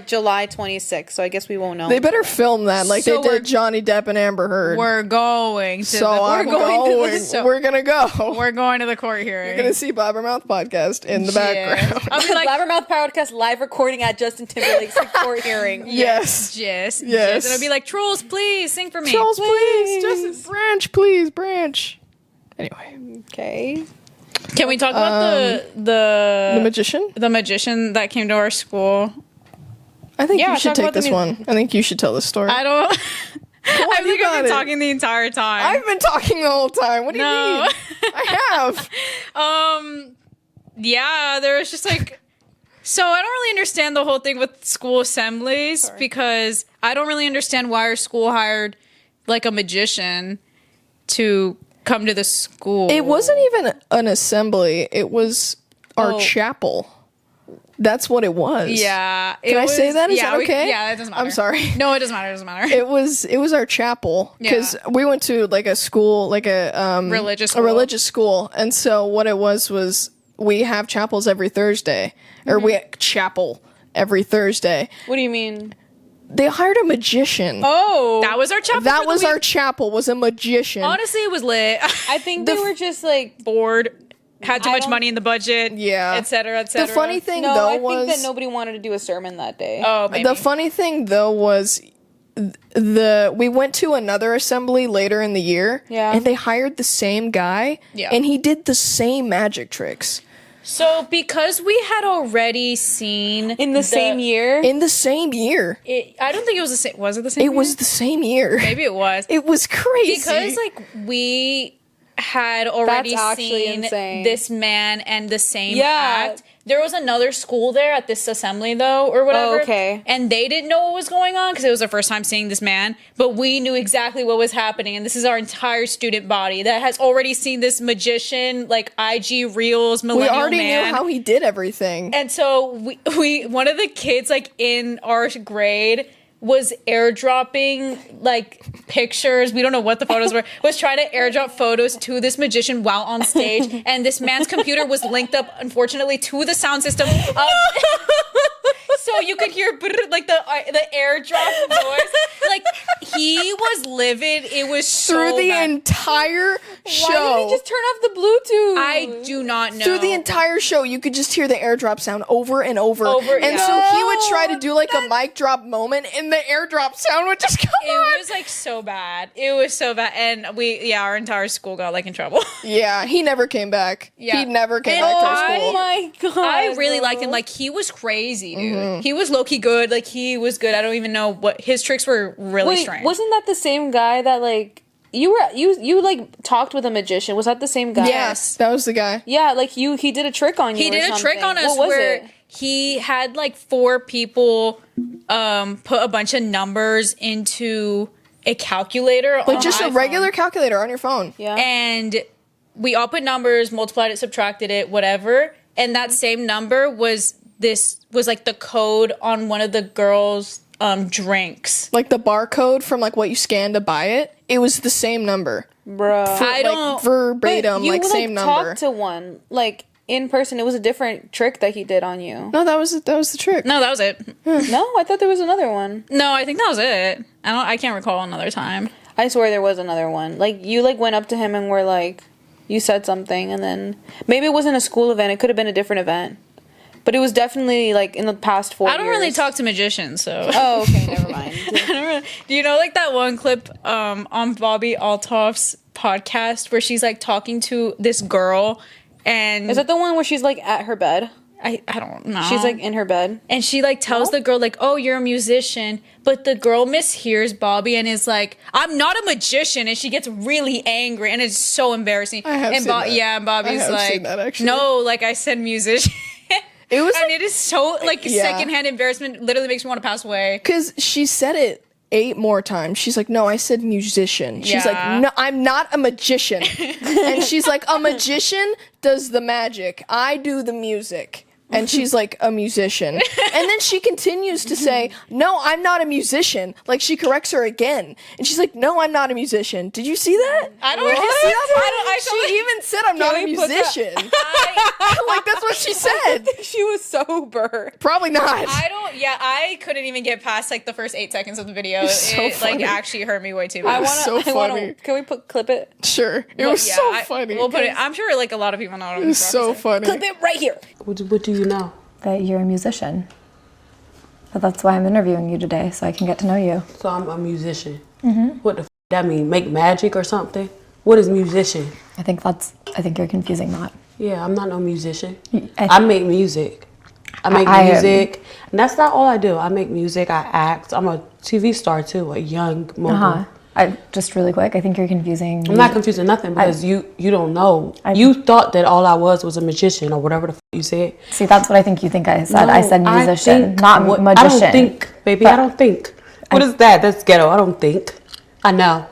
Speaker 1: July 26th. So I guess we won't know.
Speaker 3: They better film that like
Speaker 2: So
Speaker 3: they
Speaker 2: we're-
Speaker 3: did Johnny Depp and Amber Heard.
Speaker 2: We're going to
Speaker 3: so
Speaker 2: the
Speaker 3: I'm
Speaker 2: going.
Speaker 3: going. We're gonna go.
Speaker 2: We're going to the court hearing.
Speaker 3: You're gonna see Blabbermouth podcast in the background.
Speaker 2: I'll be like,
Speaker 1: Blabbermouth Podcast live recording at Justin Timberlake's court hearing.
Speaker 3: Yes.
Speaker 2: yes,
Speaker 3: Yes.
Speaker 2: And I'll be like, Trolls, please sing for me.
Speaker 3: Charles, please. Just Branch, please, Branch. Anyway.
Speaker 1: Okay.
Speaker 2: Can we talk about
Speaker 3: The magician?
Speaker 2: the magician that came to our school?
Speaker 3: I think
Speaker 2: Yeah,
Speaker 3: you should
Speaker 2: talk
Speaker 3: take
Speaker 2: about the
Speaker 3: this one. I think you should tell the story.
Speaker 2: I don't. I
Speaker 3: you
Speaker 2: think
Speaker 3: got
Speaker 2: I've
Speaker 3: it.
Speaker 2: been talking the entire time.
Speaker 3: I've been talking the whole time. What do you
Speaker 2: No.
Speaker 3: mean? I have.
Speaker 2: Yeah, there was just like. So I don't really understand the whole thing with school assemblies because I don't really understand why our school hired like a magician to come to the school.
Speaker 3: It wasn't even an assembly. It was our chapel. That's what it was.
Speaker 2: Yeah.
Speaker 3: Can I say that? Is that okay?
Speaker 2: Yeah, that doesn't matter.
Speaker 3: I'm sorry.
Speaker 2: No, it doesn't matter. It doesn't matter.
Speaker 3: It was our chapel because we went to like a school, like a
Speaker 2: Religious
Speaker 3: a
Speaker 2: school.
Speaker 3: religious school, and so what it was we have chapels every Thursday, or we chapel every Thursday.
Speaker 1: What do you mean?
Speaker 3: They hired a magician.
Speaker 1: Oh,
Speaker 2: That was our chapel.
Speaker 3: That
Speaker 2: for the
Speaker 3: was
Speaker 2: week.
Speaker 3: our chapel. Was a magician.
Speaker 2: Honestly, it was lit.
Speaker 1: I think they were just like
Speaker 2: Bored. Had too
Speaker 1: I
Speaker 2: much
Speaker 1: don't-
Speaker 2: money in the budget.
Speaker 3: Yeah.
Speaker 2: Et cetera, et cetera.
Speaker 3: The funny thing
Speaker 1: no.
Speaker 3: though
Speaker 1: I
Speaker 3: was
Speaker 1: think that nobody wanted to do a sermon that day.
Speaker 2: Oh, maybe.
Speaker 3: the funny thing though was we went to another assembly later in the year, and they hired the same guy, and he did the same magic tricks
Speaker 2: So because we had already seen
Speaker 1: in the same year.
Speaker 3: in the same year.
Speaker 2: I don't think it was the same. Was it the same?
Speaker 3: It
Speaker 2: year?
Speaker 3: was the same year.
Speaker 2: Maybe it was.
Speaker 3: It was crazy
Speaker 2: Because like we had already
Speaker 1: That's actually
Speaker 2: seen
Speaker 1: insane.
Speaker 2: this man and the same
Speaker 1: Yeah.
Speaker 2: act. There was another school there at this assembly though, or whatever.
Speaker 1: Oh, okay.
Speaker 2: And they didn't know what was going on because it was their first time seeing this man. But we knew exactly what was happening, and this is our entire student body that has already seen this magician, like IG reels,
Speaker 3: we
Speaker 2: millennial
Speaker 3: already
Speaker 2: man.
Speaker 3: knew how he did everything.
Speaker 2: And so we one of the kids like in our grade was airdropping like pictures. We don't know what the photos were. Was trying to airdrop photos to this magician while on stage, and this man's computer was linked up, unfortunately, to the sound system. So you could hear like the airdrop noise. Like he was livid. It was
Speaker 3: Through
Speaker 2: so
Speaker 3: the
Speaker 2: bad.
Speaker 3: entire show.
Speaker 1: Why did he just turn off the Bluetooth?
Speaker 2: I do not know.
Speaker 3: Through the entire show, you could just hear the airdrop sound over and over.
Speaker 2: Over,
Speaker 3: and
Speaker 2: yeah.
Speaker 3: so he would try to do like a mic drop moment, and the airdrop sound would just come on.
Speaker 2: It was like so bad. It was so bad, and our entire school got like in trouble.
Speaker 3: Yeah, he never came back.
Speaker 2: Yeah.
Speaker 3: He never came
Speaker 2: And
Speaker 3: back to our
Speaker 2: I-
Speaker 3: school.
Speaker 1: Oh my god!
Speaker 2: I really liked him. Like he was crazy, dude.
Speaker 3: Mm-hmm.
Speaker 2: He was low key good. Like he was good. I don't even know what his tricks were. Really
Speaker 1: Wait,
Speaker 2: strange.
Speaker 1: wasn't that the same guy that like you like talked with a magician? Was that the same guy?
Speaker 3: Yes, that was the guy.
Speaker 1: Yeah, like he did a trick on you.
Speaker 2: He
Speaker 1: or
Speaker 2: did a trick
Speaker 1: something.
Speaker 2: on us
Speaker 1: What was
Speaker 2: where
Speaker 1: it?
Speaker 2: he had like 4 people put a bunch of numbers into a calculator,
Speaker 3: Like
Speaker 2: on
Speaker 3: just a
Speaker 2: iPhone.
Speaker 3: regular calculator on your phone.
Speaker 1: Yeah.
Speaker 2: And we all put numbers, multiplied it, subtracted it, whatever. And that same number was like the code on one of the girls' drinks.
Speaker 3: Like the barcode from like what you scanned to buy it. It was the same number.
Speaker 1: Bruh.
Speaker 2: I don't.
Speaker 3: Like verbatim,
Speaker 1: you
Speaker 3: like same number.
Speaker 1: talked to one like in person. It was a different trick that he did on you.
Speaker 3: No, that was the trick.
Speaker 2: No, that was it.
Speaker 1: No, I thought there was another one.
Speaker 2: No, I think that was it. I can't recall another time.
Speaker 1: I swear there was another one. Like you like went up to him and were like, you said something, and then maybe it wasn't a school event. It could have been a different event. But it was definitely like in the past 4 years.
Speaker 2: I don't really talk to magicians, so.
Speaker 1: Oh, okay, never mind.
Speaker 2: Do you know like that one clip on Bobby Altoff's podcast where she's like talking to this girl and
Speaker 1: Is that the one where she's like at her bed?
Speaker 2: I don't know.
Speaker 1: She's like in her bed.
Speaker 2: and she like tells the girl like, "Oh, you're a musician," but the girl mishears Bobby and is like, "I'm not a magician," and she gets really angry and it's so embarrassing.
Speaker 3: I have
Speaker 2: and
Speaker 3: seen that.
Speaker 2: Yeah, and Bobby's
Speaker 3: I have
Speaker 2: like,
Speaker 3: seen that, actually.
Speaker 2: "No, like I said, musician."
Speaker 3: It was
Speaker 2: and it is so like
Speaker 3: Yeah.
Speaker 2: secondhand embarrassment. Literally makes me want to pass away.
Speaker 3: because she said it 8 more times. She's like, no, I said musician. She's
Speaker 2: Yeah.
Speaker 3: like, no, I'm not a magician. And she's like, a magician does the magic. I do the music. And she's like, a musician. And then she continues to say, no, I'm not a musician. Like, she corrects her again. And she's like, no, I'm not a musician. Did you see that?
Speaker 2: I don't
Speaker 3: Did you
Speaker 2: know.
Speaker 3: see that part?
Speaker 2: I
Speaker 3: She even said, I'm not a
Speaker 1: we put that-
Speaker 3: musician. Like, that's what she said.
Speaker 1: She was sober.
Speaker 3: Probably not.
Speaker 2: I couldn't even get past like the first 8 seconds of the video.
Speaker 3: It's so
Speaker 2: It like
Speaker 3: funny.
Speaker 2: actually hurt me way too
Speaker 1: I
Speaker 2: much.
Speaker 1: wanna.
Speaker 3: so
Speaker 1: I wanna.
Speaker 3: funny.
Speaker 1: Can we clip it?
Speaker 3: Sure. It was so funny.
Speaker 2: We'll put it. I'm sure like a lot of people know what I'm
Speaker 3: It's so funny.
Speaker 1: Clip it right here.
Speaker 4: What do you know?
Speaker 5: That you're a musician. But that's why I'm interviewing you today, so I can get to know you.
Speaker 4: So I'm a musician. What the that mean? Make magic or something? What is musician?
Speaker 5: I think you're confusing that.
Speaker 4: Yeah, I'm not no musician.
Speaker 5: I
Speaker 4: I make music. I make
Speaker 5: I am-
Speaker 4: music. And that's not all I do. I make music. I act. I'm a TV star too, a young mogul.
Speaker 5: Just really quick, I think you're confusing.
Speaker 4: I'm not confusing nothing because you don't know. You thought that all I was a magician or whatever the you said.
Speaker 5: See, that's what I think you think I said. I said musician, not magician.
Speaker 4: I don't think, baby. I don't think. What is that? That's ghetto. I don't think. I know.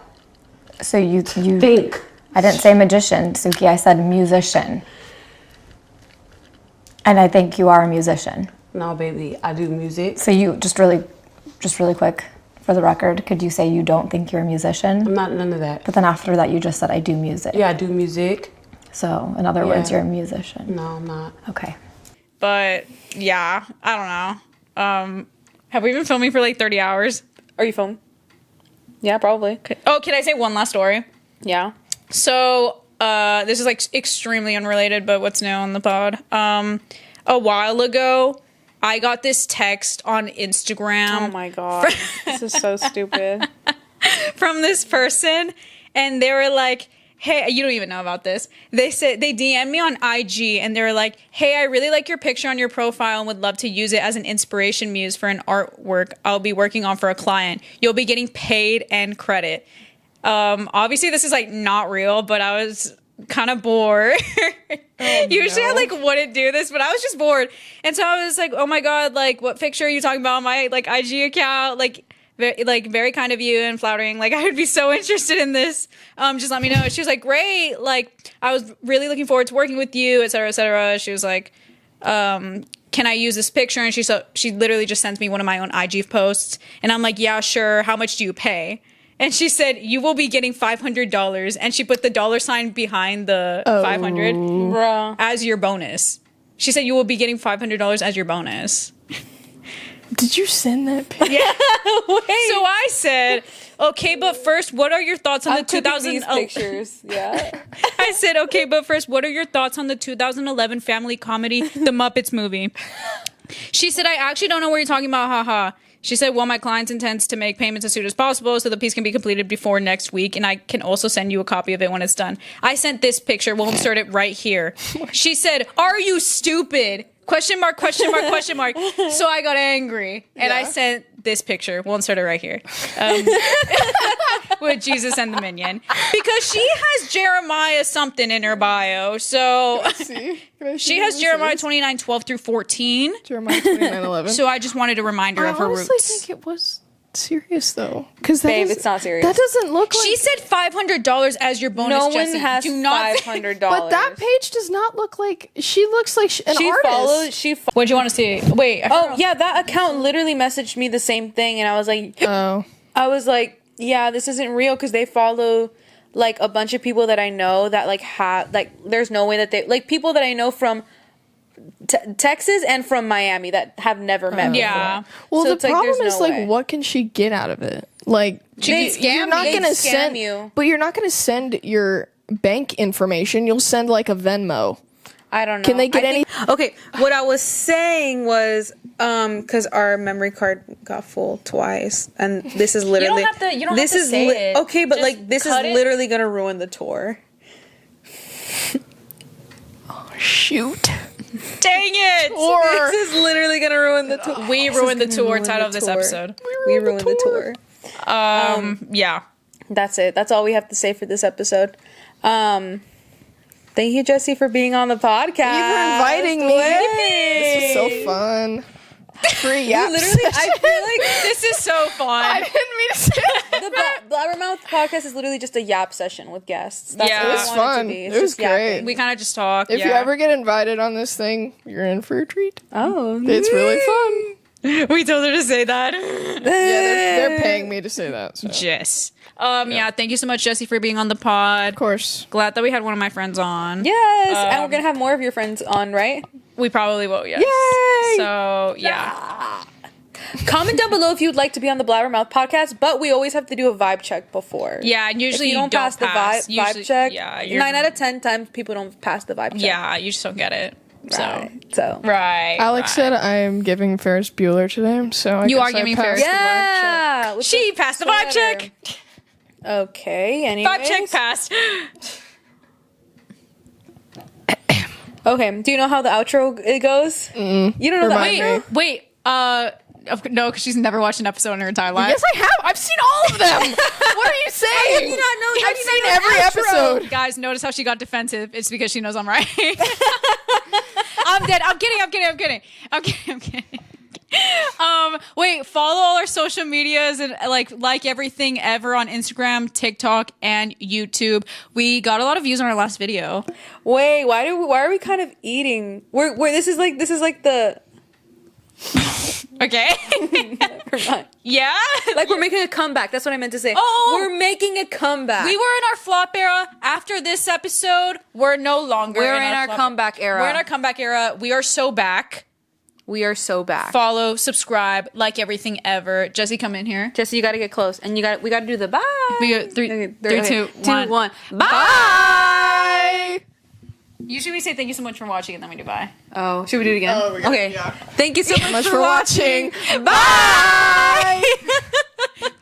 Speaker 5: So you
Speaker 4: Think.
Speaker 5: I didn't say magician, Suki. I said musician. And I think you are a musician.
Speaker 4: No, baby. I do music.
Speaker 5: So you just really quick for the record, could you say you don't think you're a musician?
Speaker 4: I'm not none of that.
Speaker 5: But then after that, you just said I do music.
Speaker 4: Yeah, I do music.
Speaker 5: So in other words, you're a musician.
Speaker 4: No, I'm not.
Speaker 5: Okay.
Speaker 2: But yeah, I don't know. Have we been filming for like 30 hours?
Speaker 1: Are you filming? Yeah, probably.
Speaker 2: Oh, can I say one last story?
Speaker 1: Yeah.
Speaker 2: So, this is like extremely unrelated, but what's new on the pod? A while ago, I got this text on Instagram.
Speaker 1: Oh my god. This is so stupid.
Speaker 2: From this person, and they were like, hey, you don't even know about this. They said they DM'd me on IG and they were like, hey, I really like your picture on your profile and would love to use it as an inspiration muse for an artwork I'll be working on for a client. You'll be getting paid and credit. Obviously this is like not real, but I was kind of bored. Usually I like wouldn't do this, but I was just bored. And so I was like, oh my God, like what picture are you talking about on my like IG account? Very kind of you and flattering. Like I would be so interested in this. Just let me know. She was like, great. Like I was really looking forward to working with you, et cetera, et cetera. She was like, can I use this picture? And she literally just sent me one of my own IG posts. And I'm like, yeah, sure. How much do you pay? And she said, you will be getting $500. And she put the $ behind the 500
Speaker 1: Bruh.
Speaker 2: as your bonus. She said, you will be getting $500 as your bonus.
Speaker 3: Did you send that picture?
Speaker 2: Yeah. So I said, okay, but first, what are your thoughts on the 2000
Speaker 1: pictures? Yeah.
Speaker 2: I said, okay, but first, what are your thoughts on the 2011 family comedy, The Muppets Movie? She said, I actually don't know what you're talking about, haha. She said, well, my client intends to make payments as soon as possible so the piece can be completed before next week, and I can also send you a copy of it when it's done. I sent this picture. We'll insert it right here. She said, are you stupid? Question mark, question mark, question mark. So I got angry, and I sent this picture. We'll insert it right here. With Jesus and the Minion. Because she has Jeremiah something in her bio. So she has Jeremiah 29:12 through 14.
Speaker 3: Jeremiah 29:11.
Speaker 2: So I just wanted a reminder of her roots.
Speaker 3: I honestly think it was serious though, because
Speaker 1: Babe, it's not serious.
Speaker 3: That doesn't look like.
Speaker 2: She said $500 as your bonus.
Speaker 1: No
Speaker 2: Jessi.
Speaker 1: one has
Speaker 2: Do not
Speaker 1: $500.
Speaker 3: But that page does not look like. She looks like an artist.
Speaker 2: What do you want to see? Wait.
Speaker 1: Oh yeah, that account literally messaged me the same thing, and I was like, yeah, this isn't real because they follow like a bunch of people that I know that like have like. There's no way that they like people that I know from Texas and from Miami that have never met before.
Speaker 2: Yeah.
Speaker 3: Well,
Speaker 1: So
Speaker 3: the
Speaker 1: it's like,
Speaker 3: problem
Speaker 1: there's
Speaker 3: is
Speaker 1: no
Speaker 3: like,
Speaker 1: way.
Speaker 3: what can she get out of it? Like, you're not
Speaker 1: They'd
Speaker 3: gonna
Speaker 1: scam
Speaker 3: send
Speaker 1: you.
Speaker 3: but you're not gonna send your bank information. You'll send like a Venmo.
Speaker 1: I don't know.
Speaker 3: Can they get any?
Speaker 1: Okay, what I was saying was, because our memory card got full twice, and this is literally.
Speaker 2: You don't have to say it.
Speaker 1: Okay, but
Speaker 2: Just
Speaker 1: like this is
Speaker 2: cut it.
Speaker 1: literally gonna ruin the tour.
Speaker 3: Shoot.
Speaker 2: Dang it!
Speaker 1: This is literally gonna ruin the tour.
Speaker 2: We ruined the tour title of this episode.
Speaker 1: We ruined the tour.
Speaker 2: Yeah.
Speaker 1: That's it. That's all we have to say for this episode. Thank you, Jessi, for being on the podcast.
Speaker 3: Thank you for inviting me.
Speaker 1: Way.
Speaker 3: This was so fun. Free yap
Speaker 1: Literally, I
Speaker 3: session.
Speaker 1: feel like
Speaker 2: This is so fun.
Speaker 3: I didn't mean to say that.
Speaker 1: the Blabbermouth podcast is literally just a yap session with guests. That's
Speaker 2: Yeah.
Speaker 1: what
Speaker 2: It
Speaker 1: I
Speaker 2: was
Speaker 1: want it to
Speaker 3: fun.
Speaker 1: be.
Speaker 3: It
Speaker 1: It's
Speaker 3: was
Speaker 1: just yapping.
Speaker 3: great.
Speaker 2: We kind of just talk.
Speaker 3: If you ever get invited on this thing, you're in for a treat.
Speaker 1: Oh,
Speaker 3: It's really fun.
Speaker 2: We told her to say that.
Speaker 3: Yeah, they're paying me to say that. So.
Speaker 2: Jess. Yeah, thank you so much, Jessi, for being on the pod.
Speaker 3: Of course.
Speaker 2: Glad that we had one of my friends on.
Speaker 1: Yes, and we're gonna have more of your friends on, right?
Speaker 2: We probably will, yes.
Speaker 1: Yay!
Speaker 2: So, yeah.
Speaker 1: Comment down below if you would like to be on the Blabbermouth podcast, but we always have to do a vibe check before.
Speaker 2: Yeah, and usually
Speaker 1: If you don't pass the vibe
Speaker 2: Usually-
Speaker 1: check,
Speaker 2: Yeah,
Speaker 1: 9 out of 10 times people don't pass the vibe check.
Speaker 2: Yeah, you just don't get it. So.
Speaker 1: Right.
Speaker 3: Alex said I am giving Ferris Bueller today, so I
Speaker 2: You
Speaker 3: guess
Speaker 2: are
Speaker 3: I
Speaker 2: giving
Speaker 3: passed
Speaker 2: Ferris.
Speaker 3: the vibe check.
Speaker 1: Yeah. with
Speaker 2: She
Speaker 1: the
Speaker 2: passed the vibe
Speaker 1: sweater.
Speaker 2: check.
Speaker 1: Okay, anyways.
Speaker 2: Vibe check passed.
Speaker 1: Okay. Do you know how the outro it goes? You don't know the
Speaker 3: Remind
Speaker 1: outro?
Speaker 3: me.
Speaker 2: Wait, no, because she's never watched an episode in her entire life.
Speaker 3: Yes, I have. I've seen all of them. What are you saying?
Speaker 1: you not know?
Speaker 3: I've seen every episode.
Speaker 2: Guys, notice how she got defensive. It's because she knows I'm right. I'm dead. I'm kidding. Wait, follow all our social medias and like everything ever on Instagram, TikTok, and YouTube. We got a lot of views on our last video.
Speaker 1: Wait, why are we kind of eating? We're this is like the
Speaker 2: Okay.
Speaker 1: Never mind.
Speaker 2: Yeah.
Speaker 1: Like we're making a comeback. That's what I meant to say.
Speaker 2: Oh.
Speaker 1: We're making a comeback.
Speaker 2: We were in our flop era. After this episode, we're no longer
Speaker 1: We're in our
Speaker 2: flop
Speaker 1: comeback era.
Speaker 2: We're in our comeback era. We are so back.
Speaker 1: We are so back.
Speaker 2: Follow, subscribe, like everything ever. Jessi, come in here.
Speaker 1: Jessi, you got to get close, and we got to do the bye.
Speaker 2: We got three, 2, 1.
Speaker 1: 1. Bye.
Speaker 3: Bye.
Speaker 2: Usually we say thank you so much for watching, and then we do bye.
Speaker 1: Oh, should we do it again?
Speaker 3: Oh, we got it,
Speaker 1: okay.
Speaker 3: yeah.
Speaker 1: Thank you so much
Speaker 3: for watching.
Speaker 1: Bye.